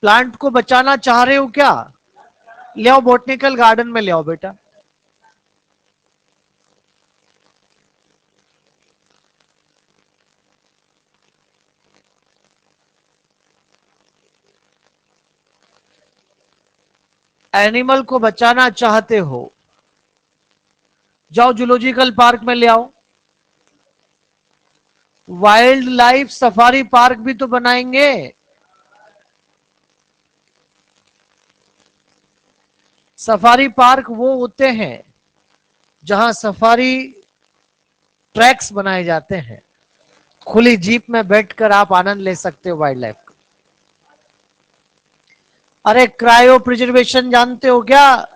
प्लांट को बचाना चाह रहे हो क्या? ले आओ, बॉटनिकल गार्डन में ले आओ बेटा। एनिमल को बचाना चाहते हो, जाओ जूलॉजिकल पार्क में ले आओ। वाइल्ड लाइफ सफारी पार्क भी तो बनाएंगे। सफारी पार्क वो होते हैं जहां सफारी ट्रैक्स बनाए जाते हैं, खुली जीप में बैठकर आप आनंद ले सकते हो वाइल्ड लाइफ का। अरे क्रायो प्रिजर्वेशन जानते हो क्या?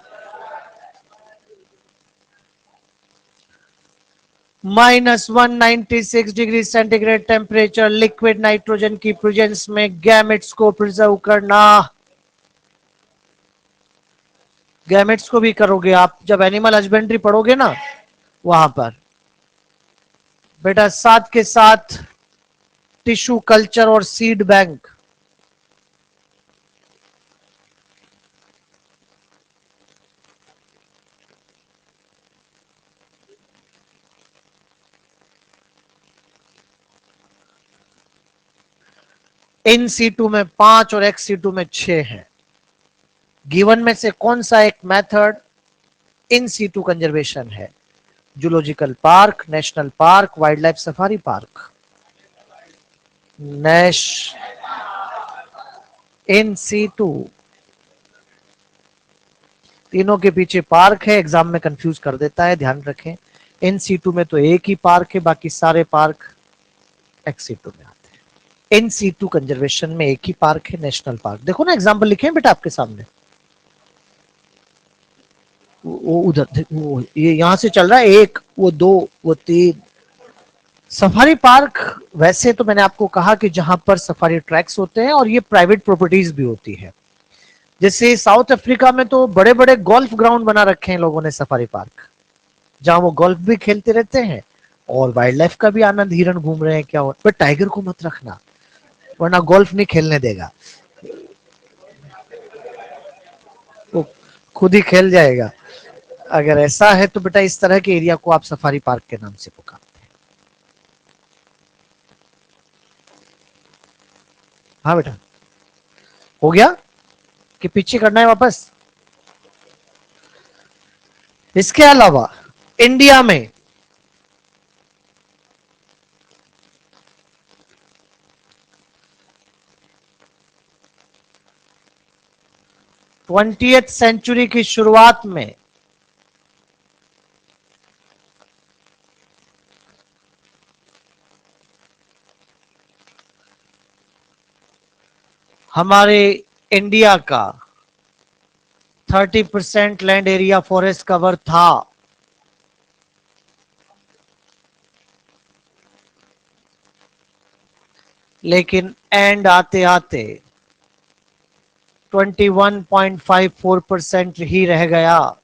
-196 degree centigrade temperature liquid nitrogen की प्रेजेंस में गैमेट्स को प्रिजर्व करना। गैमेट्स को भी करोगे आप जब एनिमल हस्बेंड्री पढ़ोगे ना, वहां पर बेटा। साथ के साथ टिश्यू कल्चर और सीड बैंक। इन सीटू में 5 और एक्स सीटू में 6 है। गिवन में से कौन सा एक मेथड इन सीटू कंजर्वेशन है? Zoological park, national park, wildlife safari park. नेश इन सीटू, तीनों के पीछे पार्क है, एग्जाम में कंफ्यूज कर देता है, ध्यान रखें। इन सीटू में तो एक ही पार्क है, बाकी सारे पार्क एक्स सीटू में आते हैं। इन सीटू कंजर्वेशन में एक ही पार्क है, नेशनल पार्क। देखो ना, एग्जाम्पल लिखे हैं बेटा आपके सामने। वो उधर वो ये यहां से चल रहा है, एक, वो दो, वो तीन। सफारी पार्क वैसे तो मैंने आपको कहा कि जहां पर सफारी ट्रैक्स होते हैं और ये प्राइवेट प्रॉपर्टीज भी होती है। जैसे साउथ अफ्रीका में तो बड़े बड़े गोल्फ ग्राउंड बना रखे हैं लोगों ने, सफारी पार्क, जहां वो गोल्फ भी खेलते रहते हैं और वाइल्ड लाइफ का भी आनंद। हिरन घूम रहे हैं क्या हो, पर टाइगर को मत रखना वरना गोल्फ नहीं खेलने देगा, वो खुद ही खेल जाएगा। अगर ऐसा है तो बेटा इस तरह के एरिया को आप सफारी पार्क के नाम से पुकारते हैं। हाँ बेटा, हो गया कि पीछे करना है वापस? इसके अलावा इंडिया में ट्वेंटियथ सेंचुरी की शुरुआत में हमारे इंडिया का 30% लैंड एरिया फॉरेस्ट कवर था। लेकिन एंड आते आते 21.54% ही रह गया।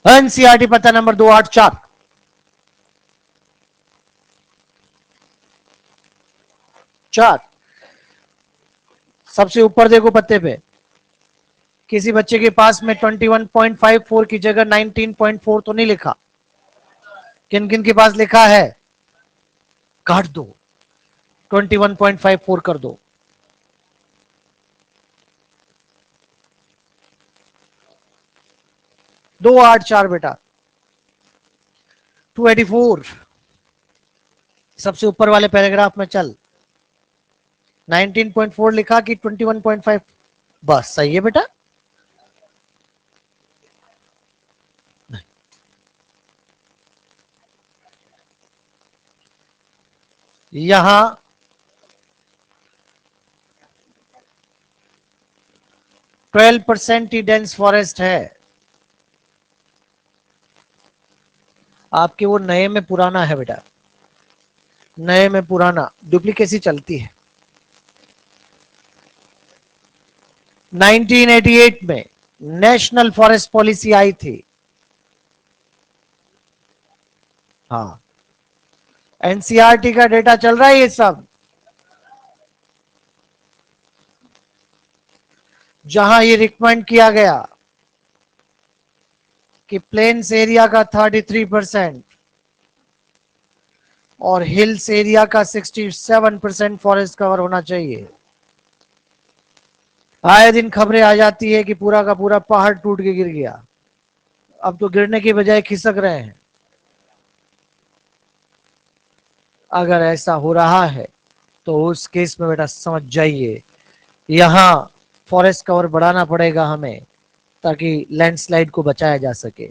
एनसीईआरटी पता नंबर 284। चार, सबसे ऊपर देखो पत्ते पे, किसी बच्चे के पास में 21.54 की जगह 19.4 तो नहीं लिखा? किन किन के पास लिखा है? काट दो, 21.54 कर दो। दो आठ चार बेटा, 284। सबसे ऊपर वाले पैराग्राफ में चल, 19.4 लिखा कि 21.5? बस सही है बेटा। यहां 12% ही डेंस फॉरेस्ट है। आपके वो नए में पुराना है बेटा, नए में पुराना डुप्लीकेसी चलती है। 1988 में नेशनल फॉरेस्ट पॉलिसी आई थी, हाँ, एनसीईआरटी का डेटा चल रहा है ये सब। जहां ये रिकमेंड किया गया कि प्लेन्स एरिया का 33% और हिल्स एरिया का 67% फॉरेस्ट कवर होना चाहिए। आए दिन खबरें आ जाती है कि पूरा का पूरा पहाड़ टूट के गिर गया। अब तो गिरने की बजाय खिसक रहे हैं। अगर ऐसा हो रहा है तो उस केस में बेटा समझ जाइए, यहां फॉरेस्ट कवर बढ़ाना पड़ेगा हमें, ताकि लैंडस्लाइड को बचाया जा सके।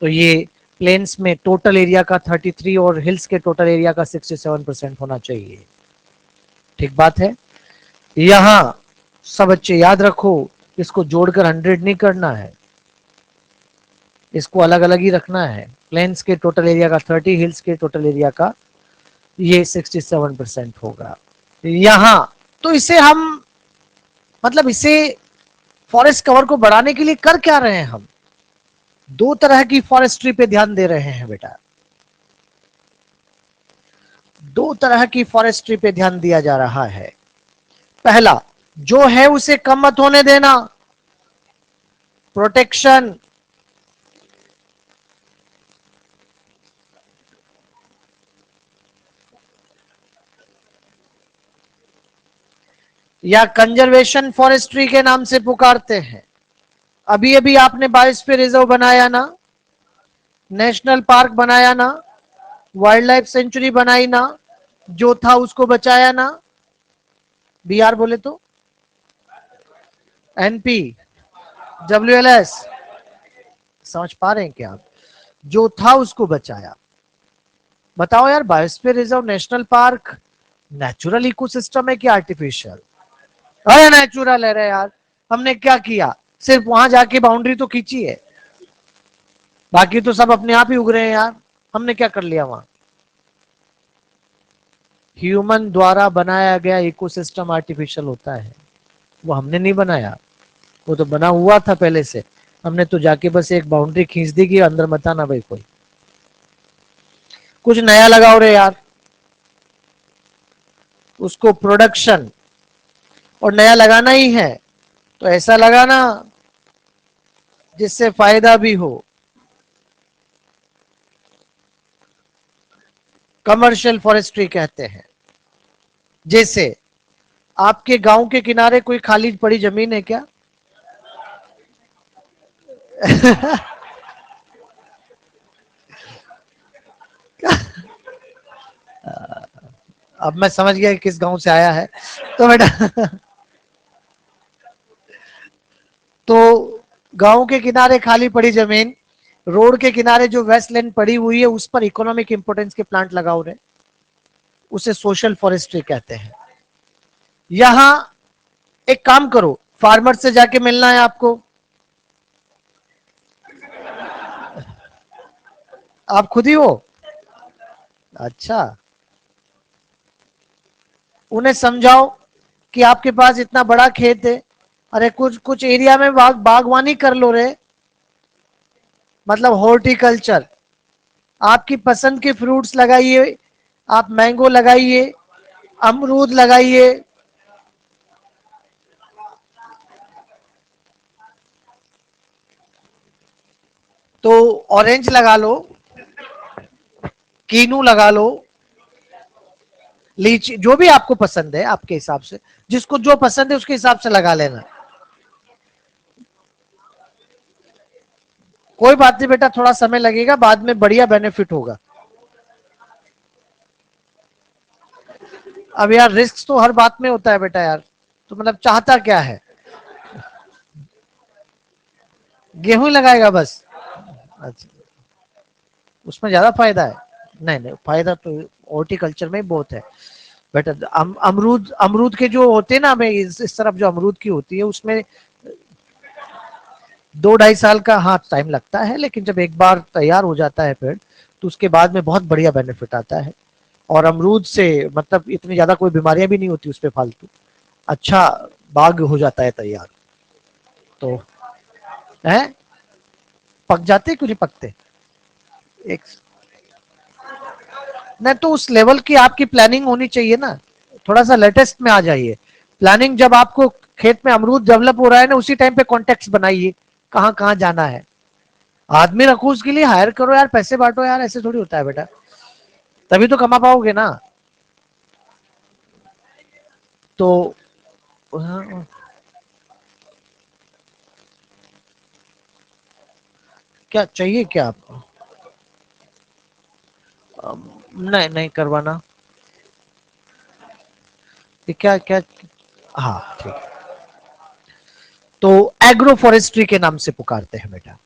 तो ये प्लेन्स में टोटल एरिया का 33 और हिल्स के टोटल एरिया का 67% होना चाहिए। ठीक बात है। यहां सब बच्चे याद रखो, इसको जोड़कर 100 नहीं करना है, इसको अलग अलग ही रखना है। प्लेन्स के टोटल एरिया का 30, हिल्स के टोटल एरिया का ये 67% होगा यहां। तो इसे हम, मतलब इसे फॉरेस्ट कवर को बढ़ाने के लिए कर क्या रहे हैं हम? दो तरह की फॉरेस्ट्री पे ध्यान दे रहे हैं बेटा। दो तरह की फॉरेस्ट्री पे ध्यान दिया जा रहा है। पहला, जो है उसे कम मत होने देना, प्रोटेक्शन। या कंजर्वेशन फॉरेस्ट्री के नाम से पुकारते हैं। अभी अभी आपने बायोस्फीयर रिजर्व बनाया ना, नेशनल पार्क बनाया ना, वाइल्ड लाइफ सेंचुरी बनाई ना, जो था उसको बचाया ना। बीआर बोले तो एनपी, डब्ल्यूएलएस, समझ पा रहे हैं क्या आप? जो था उसको बचाया। बताओ यार, biosphere reserve, national park natural ecosystem है कि आर्टिफिशियल? अरे नेचुरल है रे यार। हमने क्या किया? सिर्फ वहां जाके बाउंड्री तो खींची है, बाकी तो सब अपने आप ही उग रहे हैं यार। हमने क्या कर लिया वहां? ह्यूमन द्वारा बनाया गया इकोसिस्टम आर्टिफिशियल होता है, वो हमने नहीं बनाया, वो तो बना हुआ था पहले से। हमने तो जाके बस एक बाउंड्री खींच दी कि अंदर मत आना भाई कोई। कुछ नया लगाओ रे यार, उसको प्रोडक्शन, और नया लगाना ही है तो ऐसा लगाना जिससे फायदा भी हो। कमर्शियल फॉरेस्ट्री कहते हैं। जैसे आपके गांव के किनारे कोई खाली पड़ी जमीन है क्या? अब मैं समझ गया किस गांव से आया है। तो बेटा तो गांव के किनारे खाली पड़ी जमीन, रोड के किनारे जो वेस्ट लैंड पड़ी हुई है, उस पर इकोनॉमिक इंपोर्टेंस के प्लांट लगाओ रे, उसे सोशल फॉरेस्ट्री कहते हैं। यहां एक काम करो, फार्मर से जाके मिलना है आपको। आप खुद ही हो? अच्छा, उन्हें समझाओ कि आपके पास इतना बड़ा खेत है, अरे कुछ कुछ एरिया में बागवानी कर लो रे, मतलब हॉर्टिकल्चर। आपकी पसंद के फ्रूट्स लगाइए, आप मैंगो लगाइए, अमरूद लगाइए। तो ऑरेंज लगा लो, कीनू लगा लो, लीची, जो भी आपको पसंद है आपके हिसाब से, जिसको जो पसंद है उसके हिसाब से लगा लेना। कोई बात नहीं बेटा, थोड़ा समय लगेगा, बाद में बढ़िया बेनिफिट होगा। अब यार रिस्क तो हर बात में होता है बेटा यार, तो मतलब चाहता क्या है? गेहूं लगाएगा बस? अच्छा, उसमें ज्यादा फायदा है? नहीं नहीं, फायदा तो हॉर्टिकल्चर में बहुत है बेटा। अमरूद, अमरूद के जो होते हैं ना, हमें इस तरफ जो अमरूद की होती है उसमें 2-2.5 साल का हाँ टाइम लगता है, लेकिन जब एक बार तैयार हो जाता है पेड़, तो उसके बाद में बहुत बढ़िया बेनिफिट आता है। और अमरूद से मतलब इतनी ज्यादा कोई बीमारियां भी नहीं होती उस पर फालतू, अच्छा बाग हो जाता है तैयार। तो है, पक जाते क्यों नहीं पकते? एक नहीं तो उस लेवल की आपकी प्लानिंग होनी चाहिए ना, थोड़ा सा लेटेस्ट में आ जाइए। प्लानिंग जब आपको खेत में अमरूद डेवलप हो रहा है ना, उसी टाइम पे कॉन्टेक्ट बनाइए, कहाँ कहाँ जाना है। आदमी रखो उसके लिए, हायर करो यार, पैसे बांटो यार, ऐसे थोड़ी होता है बेटा, तभी तो कमा पाओगे ना। तो हाँ, क्या चाहिए क्या आपको? नहीं नहीं करवाना। ये क्या क्या? हाँ ठीक। तो एग्रो फॉरेस्ट्री के नाम से पुकारते हैं बेटा।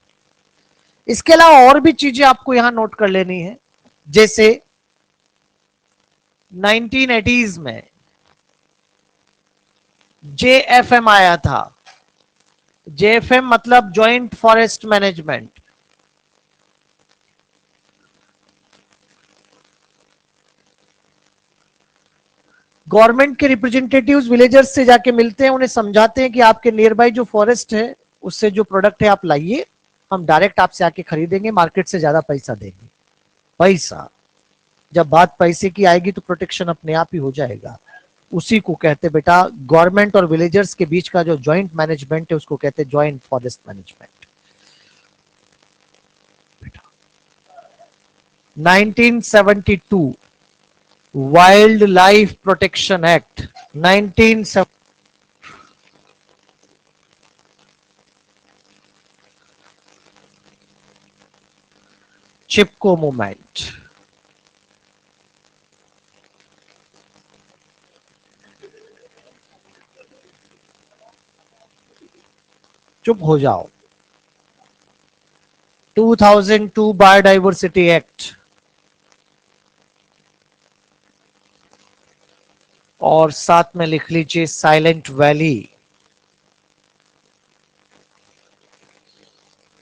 इसके अलावा और भी चीजें आपको यहां नोट कर लेनी है, जैसे 1980s में जेएफएम आया था। जेएफएम मतलब जॉइंट फॉरेस्ट मैनेजमेंट। गवर्नमेंट के रिप्रेजेंटेटिव्स विलेजर्स से जाके मिलते हैं, उन्हें समझाते हैं कि आपके नियर बाई जो फॉरेस्ट है उससे जो प्रोडक्ट है आप लाइए, हम डायरेक्ट आपसे आके खरीदेंगे, मार्केट से ज्यादा पैसा देंगे। पैसा, जब बात पैसे की आएगी तो प्रोटेक्शन अपने आप ही हो जाएगा। उसी को कहते बेटा, गवर्नमेंट और विलेजर्स के बीच का जो जॉइंट मैनेजमेंट है उसको कहते हैं joint forest management. 1972 wild life protection act. 19 चिपको मूवमेंट। चुप हो जाओ। 2002 बायोडाइवर्सिटी एक्ट। और साथ में लिख लीजिए साइलेंट वैली।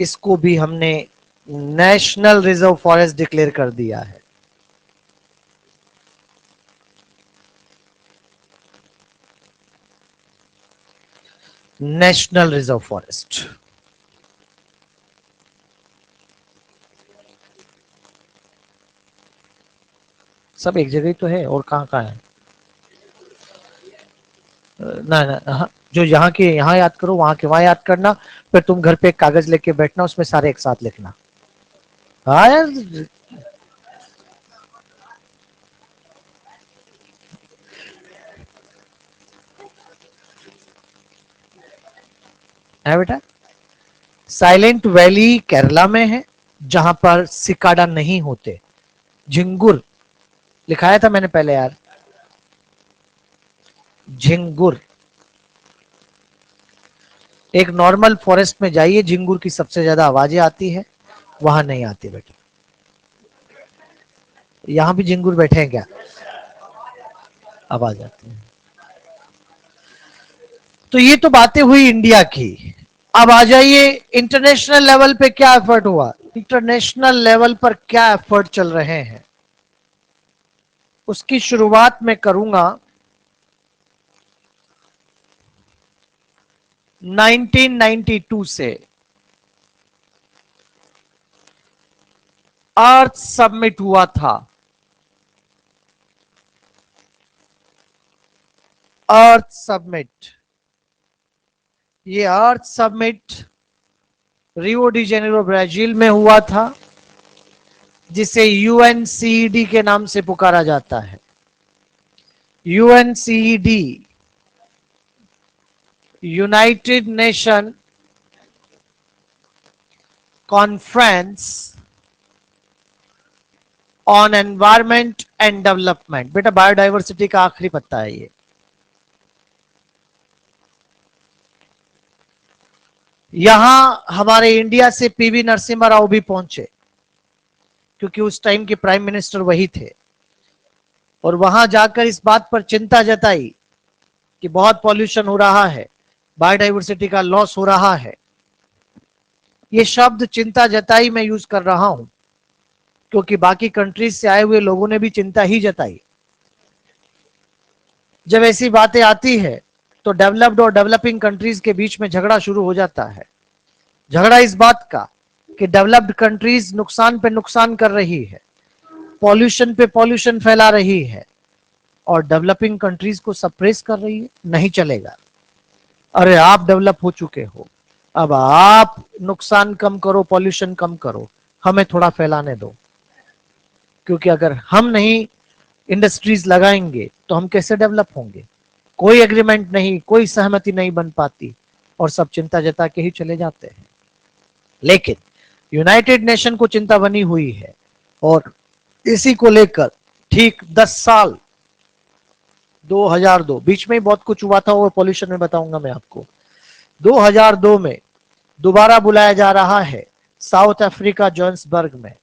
इसको भी हमने नेशनल रिजर्व फॉरेस्ट डिक्लेयर कर दिया है। National reserve forest. सब एक जगह ही तो है, और कहां कहां है? ना ना हाँ, जो यहाँ के यहाँ याद करो, वहां के वहां याद करना। फिर तुम घर पे एक कागज लेके बैठना, उसमें सारे एक साथ लिखना। हाँ यार, है बेटा। साइलेंट वैली केरला में है, जहां पर सिकाडा नहीं होते। झिंगुर लिखाया था मैंने पहले यार, झिंगुर। एक नॉर्मल फॉरेस्ट में जाइए, झिंगुर की सबसे ज्यादा आवाजें आती है, वहां नहीं आती बेटा। यहां भी झिंगुर बैठे हैं क्या? आवाज आती है। तो ये तो बातें हुई इंडिया की। अब आ जाइए इंटरनेशनल लेवल पे क्या एफर्ट हुआ। इंटरनेशनल लेवल पर क्या एफर्ट चल रहे हैं, उसकी शुरुआत मैं करूंगा 1992 से। अर्थ समिट हुआ था। अर्थ समिट, ये earth summit Rio de Janeiro Brazil में हुआ था, जिसे यूएनसीईडी के नाम से पुकारा जाता है। UNCED, United Nation Conference on Environment and Development. बेटा बायोडाइवर्सिटी का आखिरी पत्ता है ये। यहां हमारे इंडिया से पीवी नरसिम्हा राव भी पहुंचे, क्योंकि उस टाइम के प्राइम मिनिस्टर वही थे, और वहां जाकर इस बात पर चिंता जताई कि बहुत पॉल्यूशन हो रहा है, बायोडाइवर्सिटी का लॉस हो रहा है। ये शब्द चिंता जताई मैं यूज कर रहा हूं, क्योंकि बाकी कंट्रीज से आए हुए लोगों ने भी चिंता ही जताई। जब ऐसी बातें आती है तो डेवलप्ड और डेवलपिंग कंट्रीज के बीच में झगड़ा शुरू हो जाता है। झगड़ा इस बात का कि डेवलप्ड कंट्रीज नुकसान पे नुकसान कर रही है, पॉल्यूशन पे पॉल्यूशन फैला रही है और डेवलपिंग कंट्रीज को सप्रेस कर रही है, नहीं चलेगा। अरे आप डेवलप हो चुके हो, अब आप नुकसान कम करो, पॉल्यूशन कम करो, हमें थोड़ा फैलाने दो। क्योंकि अगर हम नहीं इंडस्ट्रीज लगाएंगे तो हम कैसे डेवलप होंगे? कोई एग्रीमेंट नहीं, कोई सहमति नहीं बन पाती और सब चिंता जता के ही चले जाते हैं। लेकिन यूनाइटेड नेशन को चिंता बनी हुई है और इसी को लेकर ठीक 10 साल 2002, बीच में ही बहुत कुछ हुआ था और पॉल्यूशन में बताऊंगा मैं आपको। 2002 में दोबारा बुलाया जा रहा है साउथ अफ्रीका जोहान्सबर्ग में,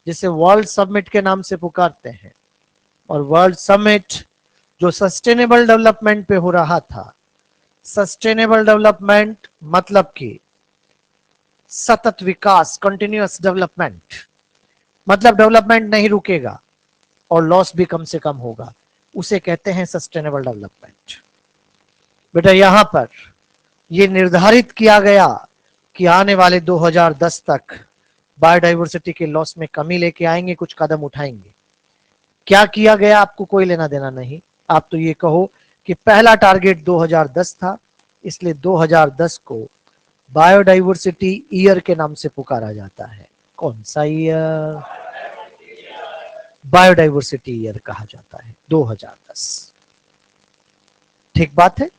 जिसे वर्ल्ड समिट के नाम से पुकारते हैं। और वर्ल्ड समिट जो सस्टेनेबल डेवलपमेंट पे हो रहा था, सस्टेनेबल डेवलपमेंट मतलब कि सतत विकास, कंटिन्यूअस डेवलपमेंट, मतलब डेवलपमेंट नहीं रुकेगा और लॉस भी कम से कम होगा, उसे कहते हैं सस्टेनेबल डेवलपमेंट। बेटा यहां पर यह निर्धारित किया गया कि आने वाले 2010 तक बायोडाइवर्सिटी के लॉस में कमी लेके आएंगे, कुछ कदम उठाएंगे। क्या किया गया आपको कोई लेना देना नहीं, आप तो ये कहो कि पहला टारगेट 2010 था, इसलिए 2010 को बायोडाइवर्सिटी ईयर के नाम से पुकारा जाता है। कौन सा ईयर? बायोडाइवर्सिटी ईयर कहा जाता है 2010। ठीक बात है।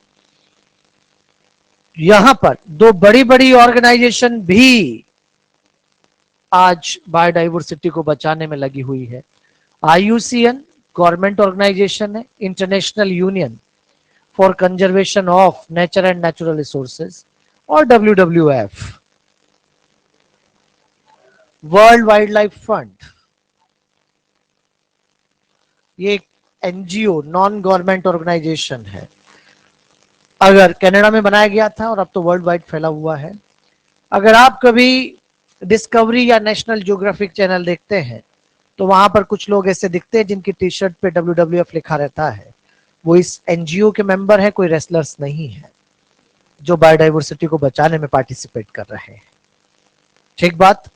यहां पर दो बड़ी बड़ी ऑर्गेनाइजेशन भी आज बायोडाइवर्सिटी को बचाने में लगी हुई है। IUCN गवर्नमेंट ऑर्गेनाइजेशन है, international union for conservation of nature and natural resources, और WWF world wild life fund, ये एक NGO नॉन गवर्नमेंट ऑर्गेनाइजेशन है। अगर कनाडा में बनाया गया था और अब तो वर्ल्ड वाइड फैला हुआ है। अगर आप कभी डिस्कवरी या नेशनल ज्योग्राफिक चैनल देखते हैं तो वहां पर कुछ लोग ऐसे दिखते हैं जिनकी टी शर्ट पे WWF लिखा रहता है, वो इस NGO के मेंबर है, कोई रेसलर्स नहीं है जो बायोडाइवर्सिटी को बचाने में पार्टिसिपेट कर रहे हैं। ठीक बात।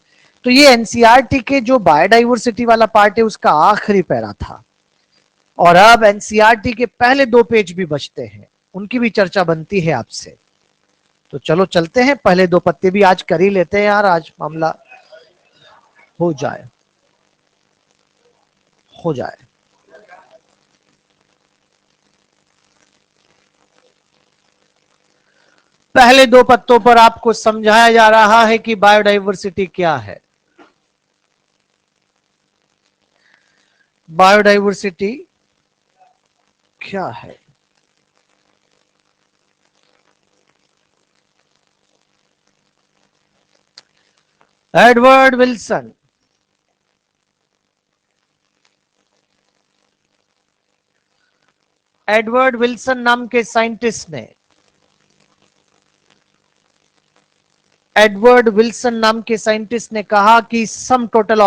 तो ये NCERT के जो बायोडाइवर्सिटी वाला पार्ट है उसका आखिरी पैरा था और अब NCERT के पहले 2 पेज भी बचते हैं, उनकी भी चर्चा बनती है आपसे। तो चलो चलते हैं, पहले 2 पत्ते भी आज कर ही लेते हैं यार, आज मामला हो जाए हो जाए। पहले 2 पत्तों पर आपको समझाया जा रहा है कि बायोडाइवर्सिटी क्या है। बायोडाइवर्सिटी क्या है? एडवर्ड विल्सन नाम के साइंटिस्ट ने, एडवर्ड विल्सन नाम के साइंटिस्ट ने कहा कि sum total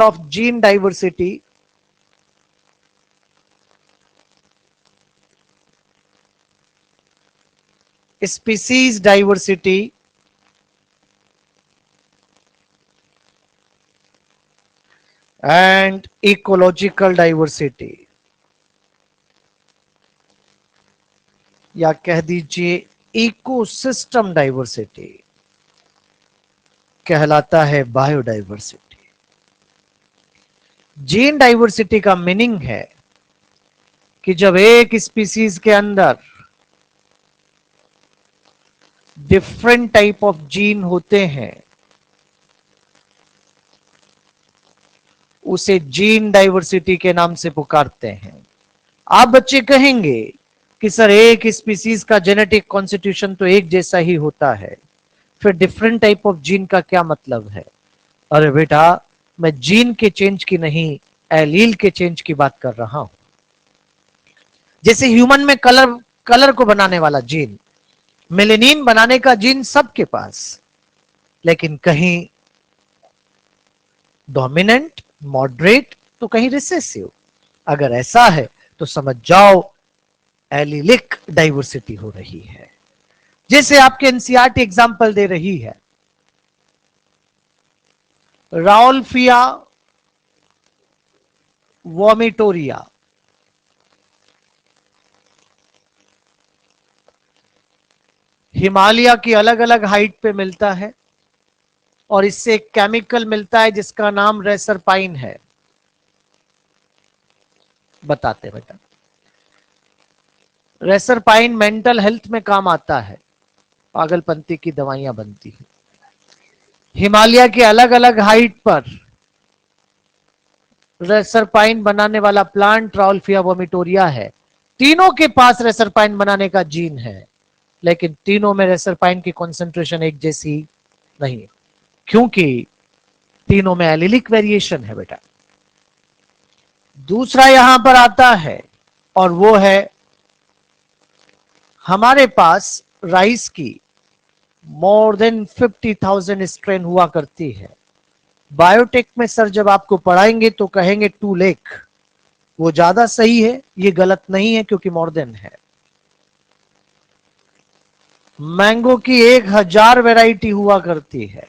of gene diversity species diversity and ecological diversity, या कह दीजिए इकोसिस्टम डाइवर्सिटी, कहलाता है बायोडाइवर्सिटी। जीन डाइवर्सिटी का मीनिंग है कि जब एक स्पीसीज के अंदर डिफरेंट टाइप ऑफ जीन होते हैं उसे जीन डाइवर्सिटी के नाम से पुकारते हैं। आप बच्चे कहेंगे कि सर एक स्पीसीज का जेनेटिक कॉन्स्टिट्यूशन तो एक जैसा ही होता है, फिर डिफरेंट टाइप ऑफ जीन का क्या मतलब है? अरे बेटा, मैं जीन के चेंज की नहीं, एलील के चेंज की बात कर रहा हूं। जैसे ह्यूमन में कलर को बनाने वाला जीन, मेलेनिन बनाने का जीन सबके पास, लेकिन कहीं डोमिनेंट, मॉडरेट, तो कहीं रिसेसिव। अगर ऐसा है तो समझ जाओ एलिलिक डाइवर्सिटी हो रही है। जैसे आपके NCERT एग्जाम्पल दे रही है, राउल्फिया वोमिटोरिया। हिमालय की अलग अलग हाइट पे मिलता है और इससे एक केमिकल मिलता है जिसका नाम रेसरपाइन है। बताते बेटा, रेसरपाइन मेंटल हेल्थ में काम आता है, पागलपंती की दवाइयां बनती है। हिमालय के अलग अलग हाइट पर रेसरपाइन बनाने वाला प्लांट राउल्फिया वोमिटोरिया है। तीनों के पास रेसरपाइन बनाने का जीन है, लेकिन तीनों में रेसरपाइन की कॉन्सेंट्रेशन एक जैसी नहीं है, क्योंकि तीनों में एलिलिक वेरिएशन है बेटा। दूसरा यहां पर आता है और वो है हमारे पास राइस की मोर देन 50,000 स्ट्रेन हुआ करती है। बायोटेक में सर जब आपको पढ़ाएंगे तो कहेंगे 2 लाख, वो ज्यादा सही है, ये गलत नहीं है क्योंकि मोर देन है। मैंगो की 1000 वैरायटी हुआ करती है।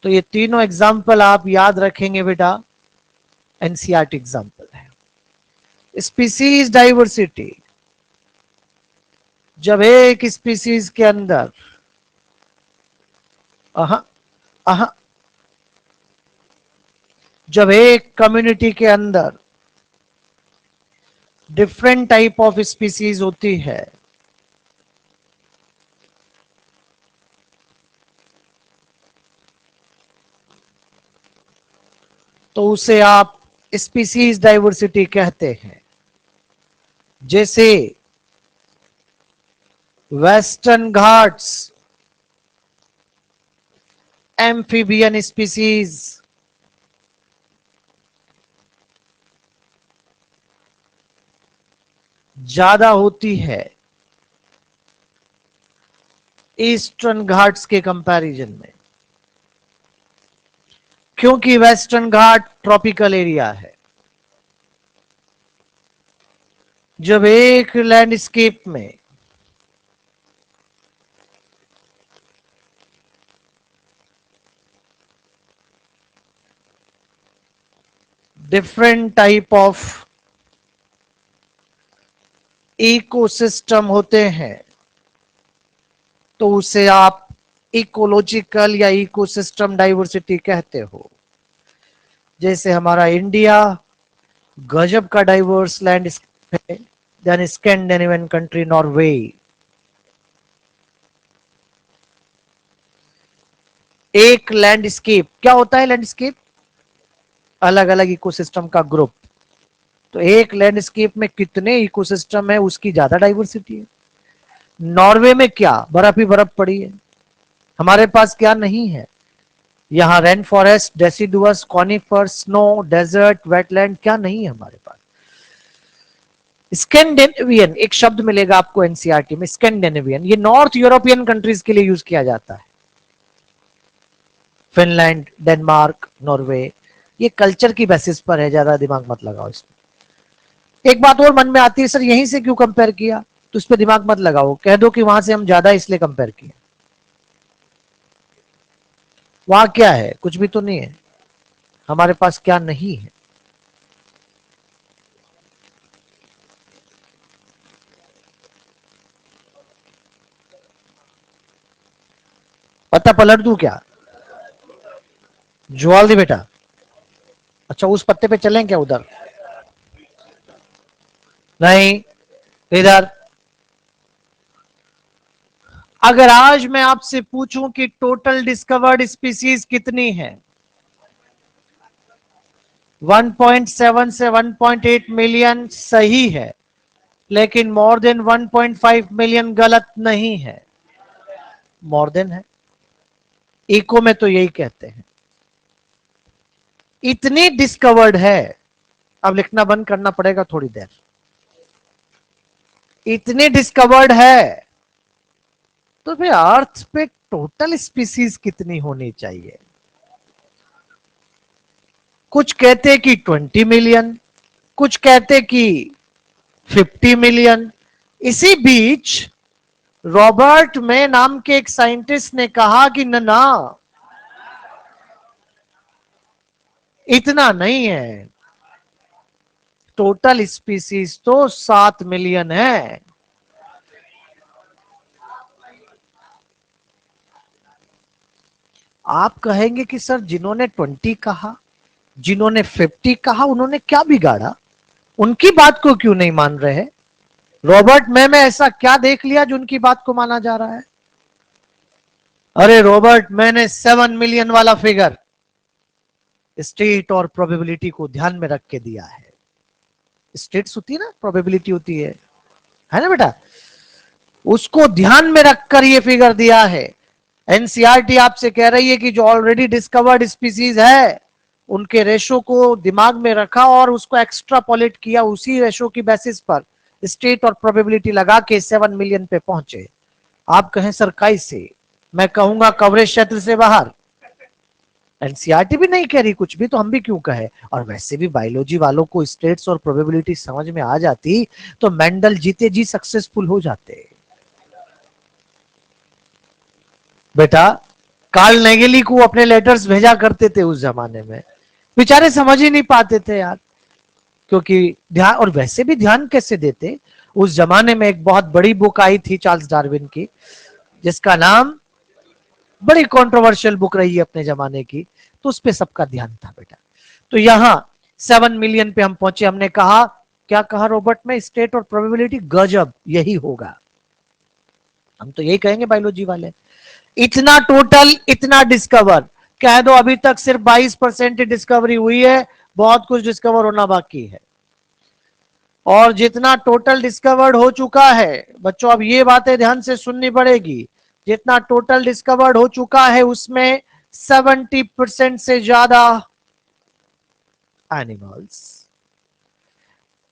तो ये तीनों एग्जाम्पल आप याद रखेंगे बेटा, एनसीईआरटी एग्जाम्पल है। स्पीसीज डाइवर्सिटी, जब एक स्पीसीज के अंदर जब एक कम्युनिटी के अंदर डिफरेंट टाइप ऑफ स्पीसीज होती है, तो उसे आप स्पीसीज डाइवर्सिटी कहते हैं। जैसे वेस्टर्न घाट्स एम्फीबियन स्पीसीज, ज्यादा होती है ईस्टर्न घाट्स के कंपैरिजन में, क्योंकि वेस्टर्न घाट ट्रॉपिकल एरिया है। जब एक लैंडस्केप में डिफरेंट टाइप ऑफ इकोसिस्टम होते हैं, तो उसे आप इकोलॉजिकल या इकोसिस्टम डाइवर्सिटी कहते हो। जैसे हमारा इंडिया गजब का डाइवर्स लैंडस्केप है, देन स्कैंडिनेवियन कंट्री नॉर्वे। एक लैंडस्केप क्या होता है? लैंडस्केप अलग अलग इकोसिस्टम का ग्रुप। तो एक लैंडस्केप में कितने इकोसिस्टम है उसकी ज्यादा डाइवर्सिटी है। नॉर्वे में क्या बर्फ ही बर्फ पड़ी है, हमारे पास क्या नहीं है? यहाँ rain forest, deciduous, conifer, snow, desert, wetland क्या नहीं है हमारे पास? स्कैंडिनेवियन एक शब्द मिलेगा आपको एनसीईआरटी में, स्कैंडिनेवियन, ये नॉर्थ यूरोपियन कंट्रीज के लिए यूज किया जाता है। फिनलैंड, डेनमार्क, नॉर्वे, ये कल्चर की बेसिस पर है, ज्यादा दिमाग मत लगाओ इसमें। एक बात और मन में आती है, सर यहीं से क्यों कंपेयर किया? तो इस पे दिमाग मत लगाओ, कह दो कि वहां से हम ज्यादा इसलिए कंपेयर किए। वहां क्या है? कुछ भी तो नहीं है। हमारे पास क्या नहीं है? पत्ता पलट दूं क्या? ज्वाल दी बेटा। अच्छा उस पत्ते पे चलें क्या? उधर नहीं, इधर। अगर आज मैं आपसे पूछूं कि टोटल डिस्कवर्ड स्पीसीज कितनी है, 1.7 से 1.8 मिलियन सही है, लेकिन मोर देन 1.5 मिलियन गलत नहीं है, मोर देन है। इको में तो यही कहते हैं। इतनी डिस्कवर्ड है, अब लिखना बंद करना पड़ेगा थोड़ी देर। इतनी डिस्कवर्ड है तो फिर अर्थ पे टोटल स्पीसीज कितनी होनी चाहिए? कुछ कहते कि 20 मिलियन, कुछ कहते कि 50 मिलियन। इसी बीच रॉबर्ट मे नाम के एक साइंटिस्ट ने कहा कि ना, इतना नहीं है, टोटल स्पीसीज तो 7 मिलियन है। आप कहेंगे कि सर जिन्होंने 20 कहा, जिन्होंने 50 कहा, उन्होंने क्या बिगाड़ा, उनकी बात को क्यों नहीं मान रहे? रॉबर्ट में ऐसा क्या देख लिया जो उनकी बात को माना जा रहा है? अरे रॉबर्ट, मैंने 7 मिलियन वाला फिगर स्टेट और प्रोबेबिलिटी को ध्यान में रख के दिया है। स्टेट्स होती है ना, प्रोबेबिलिटी होती है ना बेटा, उसको ध्यान में रखकर ये फिगर दिया है। एनसीईआरटी आपसे कह रही है कि जो ऑलरेडी डिस्कवर्ड स्पीसीज है उनके रेशो को दिमाग में रखा और उसको एक्स्ट्रापोलेट किया, उसी रेशो की बेसिस पर स्टेट और प्रोबेबिलिटी लगा के 7 मिलियन पे पहुंचे। आप कहें सर कैसे? मैं कहूंगा कवरेज क्षेत्र से बाहर। एनसीईआरटी भी नहीं कह रही कुछ भी, तो हम भी क्यों कहे? और वैसे भी बायोलॉजी वालों को स्टेट्स और प्रोबेबिलिटी समझ में आ जाती तो मेंडल जीते जी सक्सेसफुल हो जाते। बेटा, कार्ल नेगेली को अपने लेटर्स भेजा करते थे उस जमाने में, बेचारे समझ ही नहीं पाते थे यार, क्योंकि ध्यान, और वैसे भी ध्यान कैसे देते। उस जमाने में एक बहुत बड़ी बुक आई थी चार्ल्स डार्विन की, जिसका नाम, बड़ी कंट्रोवर्शियल बुक रही है अपने जमाने की, तो उस पे सबका ध्यान था बेटा। तो यहां 7 मिलियन पे हम पहुंचे। हमने कहा, क्या कहा रॉबर्ट में? स्टेट और प्रोबेबिलिटी गजब, यही होगा। हम तो यही कहेंगे बायोलॉजी वाले। इतना टोटल, इतना डिस्कवर, कह दो अभी तक सिर्फ 22% डिस्कवरी हुई है, बहुत कुछ डिस्कवर होना बाकी है। और जितना टोटल डिस्कवर्ड हो चुका है बच्चों, अब ये बातें ध्यान से सुननी पड़ेगी, जितना टोटल डिस्कवर्ड हो चुका है उसमें 70% से ज्यादा एनिमल्स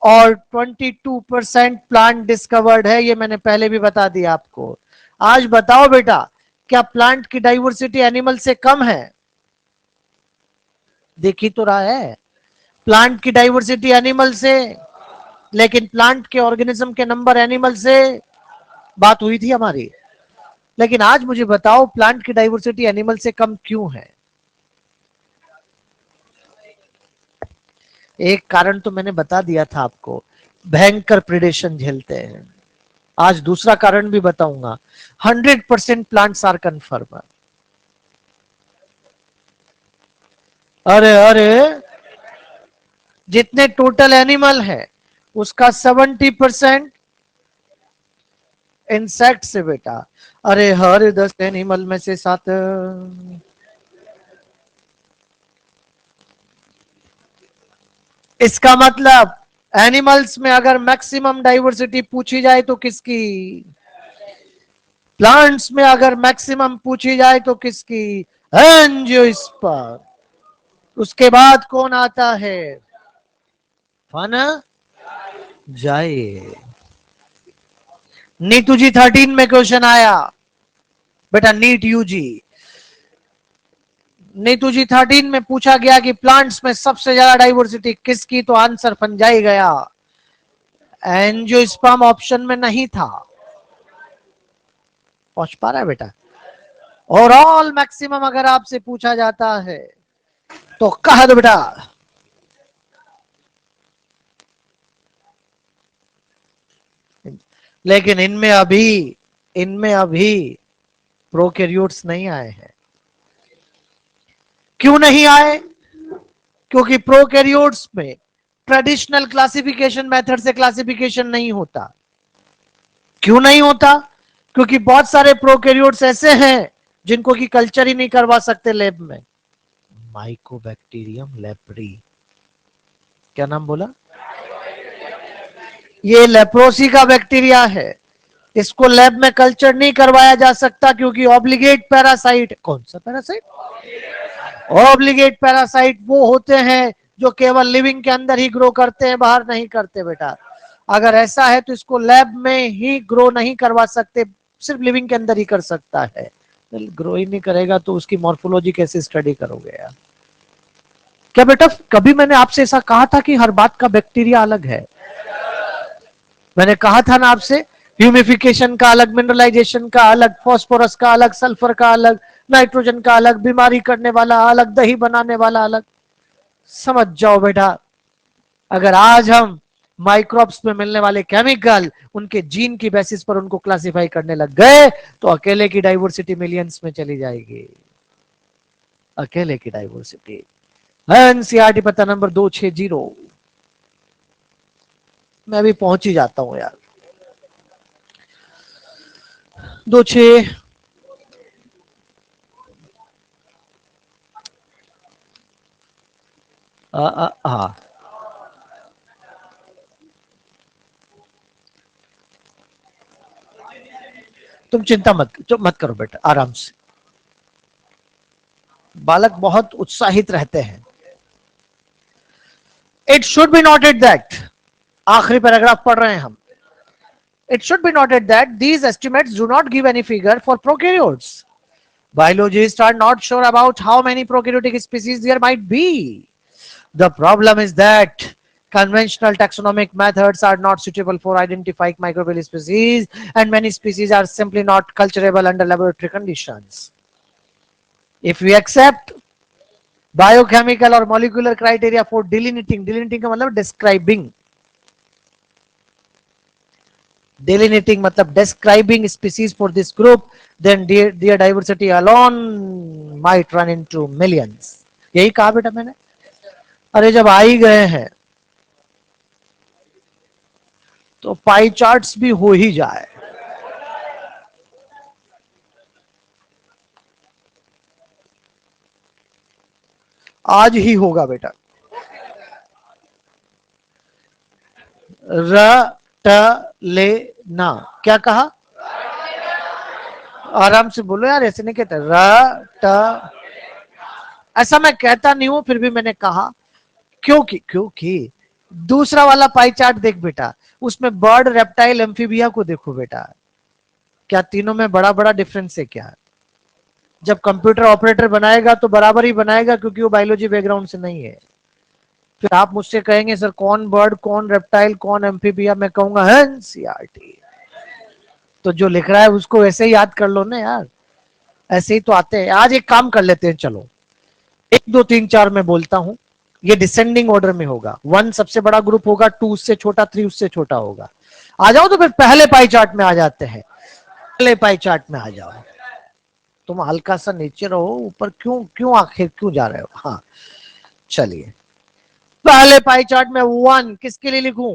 और 22% प्लांट डिस्कवर्ड है। ये मैंने पहले भी बता दिया आपको। आज बताओ बेटा, क्या प्लांट की डाइवर्सिटी एनिमल से कम है? देखी तो रहा है, प्लांट की डाइवर्सिटी एनिमल से, लेकिन प्लांट के ऑर्गेनिज्म के नंबर एनिमल से, बात हुई थी हमारी। लेकिन आज मुझे बताओ, प्लांट की डाइवर्सिटी एनिमल से कम क्यों है? एक कारण तो मैंने बता दिया था आपको, भयंकर प्रेडेशन झेलते हैं। आज दूसरा कारण भी बताऊंगा। 100% प्लांट्स आर कन्फर्म। अरे अरे, जितने टोटल एनिमल है उसका 70% इंसेक्ट से बेटा। अरे हर 10 एनिमल में से 7, इसका मतलब एनिमल्स में अगर मैक्सिमम डाइवर्सिटी पूछी जाए तो किसकी? प्लांट्स में अगर मैक्सिमम पूछी जाए तो किसकी? एंजियोस्पर्म। उसके बाद कौन आता है? फन जाए। नीट जी 13 में क्वेश्चन आया बेटा, नीट यूजी, नीतू जी 13 में पूछा गया कि प्लांट्स में सबसे ज्यादा डाइवर्सिटी किसकी, तो आंसर फंजाई गया। एंजियोस्पर्म ऑप्शन में नहीं था। पहुंच पा रहा है बेटा? ओवरऑल मैक्सिमम अगर आपसे पूछा जाता है तो कह दो बेटा, लेकिन इनमें अभी प्रोकैरियोट्स नहीं आए हैं। क्यों नहीं आए? क्योंकि प्रोकैरियोट्स में ट्रेडिशनल क्लासिफिकेशन मेथड से क्लासिफिकेशन नहीं होता। क्यों नहीं होता? क्योंकि बहुत सारे प्रोकैरियोट्स ऐसे हैं जिनको की कल्चर ही नहीं करवा सकते लैब में। माइकोबैक्टीरियम लेप्री, क्या नाम बोला? ये लेप्रोसी का बैक्टीरिया है, इसको लैब में कल्चर नहीं करवाया जा सकता क्योंकि ऑब्लिगेट पैरासाइट। कौन सा पैरासाइट? ऑब्लिगेट पैरासाइट वो होते हैं जो केवल लिविंग के अंदर ही ग्रो करते हैं, बाहर नहीं करते बेटा। अगर ऐसा है तो इसको लैब में ही ग्रो नहीं करवा सकते, सिर्फ लिविंग के अंदर ही कर सकता है। ग्रो ही नहीं करेगा तो उसकी मॉर्फोलॉजी कैसे स्टडी करोगे यार? क्या बेटा कभी मैंने आपसे ऐसा कहा था कि हर बात का बैक्टीरिया अलग है? मैंने कहा था ना आपसे, ह्यूमिफिकेशन का अलग, मिनरलाइजेशन का अलग, फास्फोरस का अलग, सल्फर का अलग, नाइट्रोजन का अलग, बीमारी करने वाला अलग, दही बनाने वाला अलग। समझ जाओ बेटा, अगर आज हम माइक्रोब्स में मिलने वाले केमिकल उनके जीन की बेसिस पर उनको क्लासिफाई करने लग गए तो अकेले की डाइवर्सिटी मिलियंस में चली जाएगी, अकेले की डाइवर्सिटी। एनसीईआरटी पता नंबर 260। मैं भी पहुंच ही जाता हूं यार। 26। हाँ, तुम चिंता मत करो बेटा, आराम से। बालक बहुत उत्साहित रहते हैं। It should be noted that, आखिरी पैराग्राफ पढ़ रहे हैं हम। It should be noted that these estimates do not give any figure for prokaryotes. Biologists are not sure about how many prokaryotic species there might be. The problem is that conventional taxonomic methods are not suitable for identifying microbial species, and many species are simply not culturable under laboratory conditions. If we accept biochemical or molecular criteria for delineating का मतलब delineating मतलब describing species for this group, then their diversity alone might run into millions. यही कहा बेटा मैंने। अरे जब आ ही गए हैं तो पाई चार्ट्स भी हो ही जाए। आज ही होगा बेटा। र ट ले ना, क्या कहा? आराम से बोलो यार, ऐसे नहीं कहते। र ट, ऐसा मैं कहता नहीं हूं, फिर भी मैंने कहा क्योंकि दूसरा वाला पाई चार्ट देख बेटा, उसमें बर्ड, रेप्टाइल, एम्फीबिया को देखो बेटा, क्या तीनों में बड़ा बड़ा डिफरेंस है क्या? जब कंप्यूटर ऑपरेटर बनाएगा तो बराबर ही बनाएगा, क्योंकि वो बायोलॉजी बैकग्राउंड से नहीं है। फिर आप मुझसे कहेंगे सर कौन बर्ड, कौन रेप्टाइल, कौन एम्फीबिया, मैं कहूंगा एनसीईआरटी। तो जो लिख रहा है उसको ऐसे ही याद कर लो ना यार, ऐसे ही तो आते हैं। आज एक काम कर लेते हैं, चलो 1 2 3 4 मैं बोलता हूं, ये डिसेंडिंग ऑर्डर में होगा। 1 सबसे बड़ा ग्रुप होगा, 2 उससे छोटा, 3 उससे छोटा होगा। आ जाओ तो फिर पहले पाई चार्ट में आ जाते हैं। पहले पाई चार्ट में आ जाओ। तुम हल्का सा नीचे रहो, ऊपर क्यों क्यों आखिर क्यों जा रहे हो? हाँ चलिए, पहले पाई चार्ट में 1 किसके लिए लिखूं?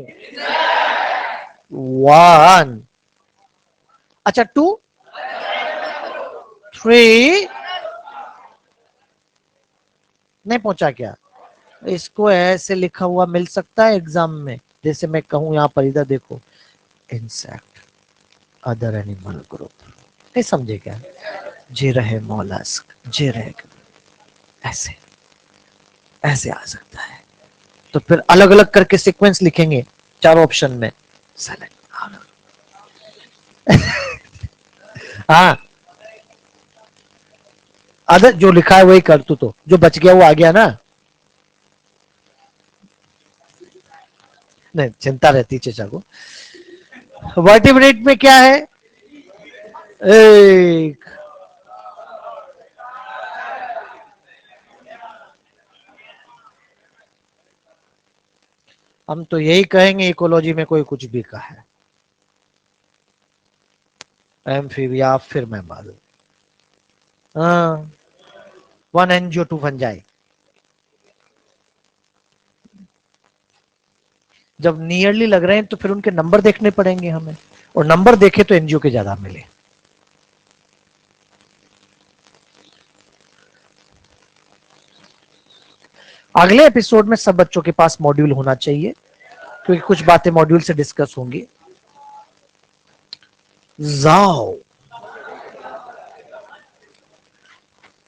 1। अच्छा 2 3 नहीं पहुंचा क्या? इसको ऐसे लिखा हुआ मिल सकता है एग्जाम में, जैसे मैं कहूं यहां पर, इधर देखो, इंसेक्ट, अदर एनिमल ग्रुप, नहीं समझे क्या? जे रहे मोलस्क, जे रहे, ऐसे ऐसे आ सकता है। तो फिर अलग अलग करके सीक्वेंस लिखेंगे 4 ऑप्शन में। हाँ, अदर जो लिखा है वही कर, तू तो जो बच गया वो आ गया ना। नहीं चिंता रहती चेचा को। वर्टिब्रेट में क्या है? एक, हम तो यही कहेंगे इकोलॉजी में कोई कुछ भी कहा है। एम्फीबिया फिर मैं मालूम। हाँ, 1 एनजीओ 2 फंजाई। जब नियरली लग रहे हैं तो फिर उनके नंबर देखने पड़ेंगे हमें, और नंबर देखे तो एनजीओ के ज्यादा मिले। अगले एपिसोड में सब बच्चों के पास मॉड्यूल होना चाहिए, क्योंकि कुछ बातें मॉड्यूल से डिस्कस होंगी। जाओ,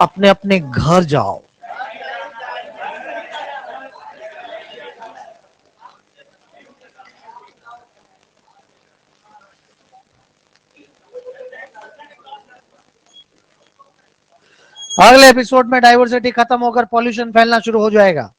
अपने अपने घर जाओ। अगले एपिसोड में डाइवर्सिटी खत्म होकर पॉल्यूशन फैलना शुरू हो जाएगा।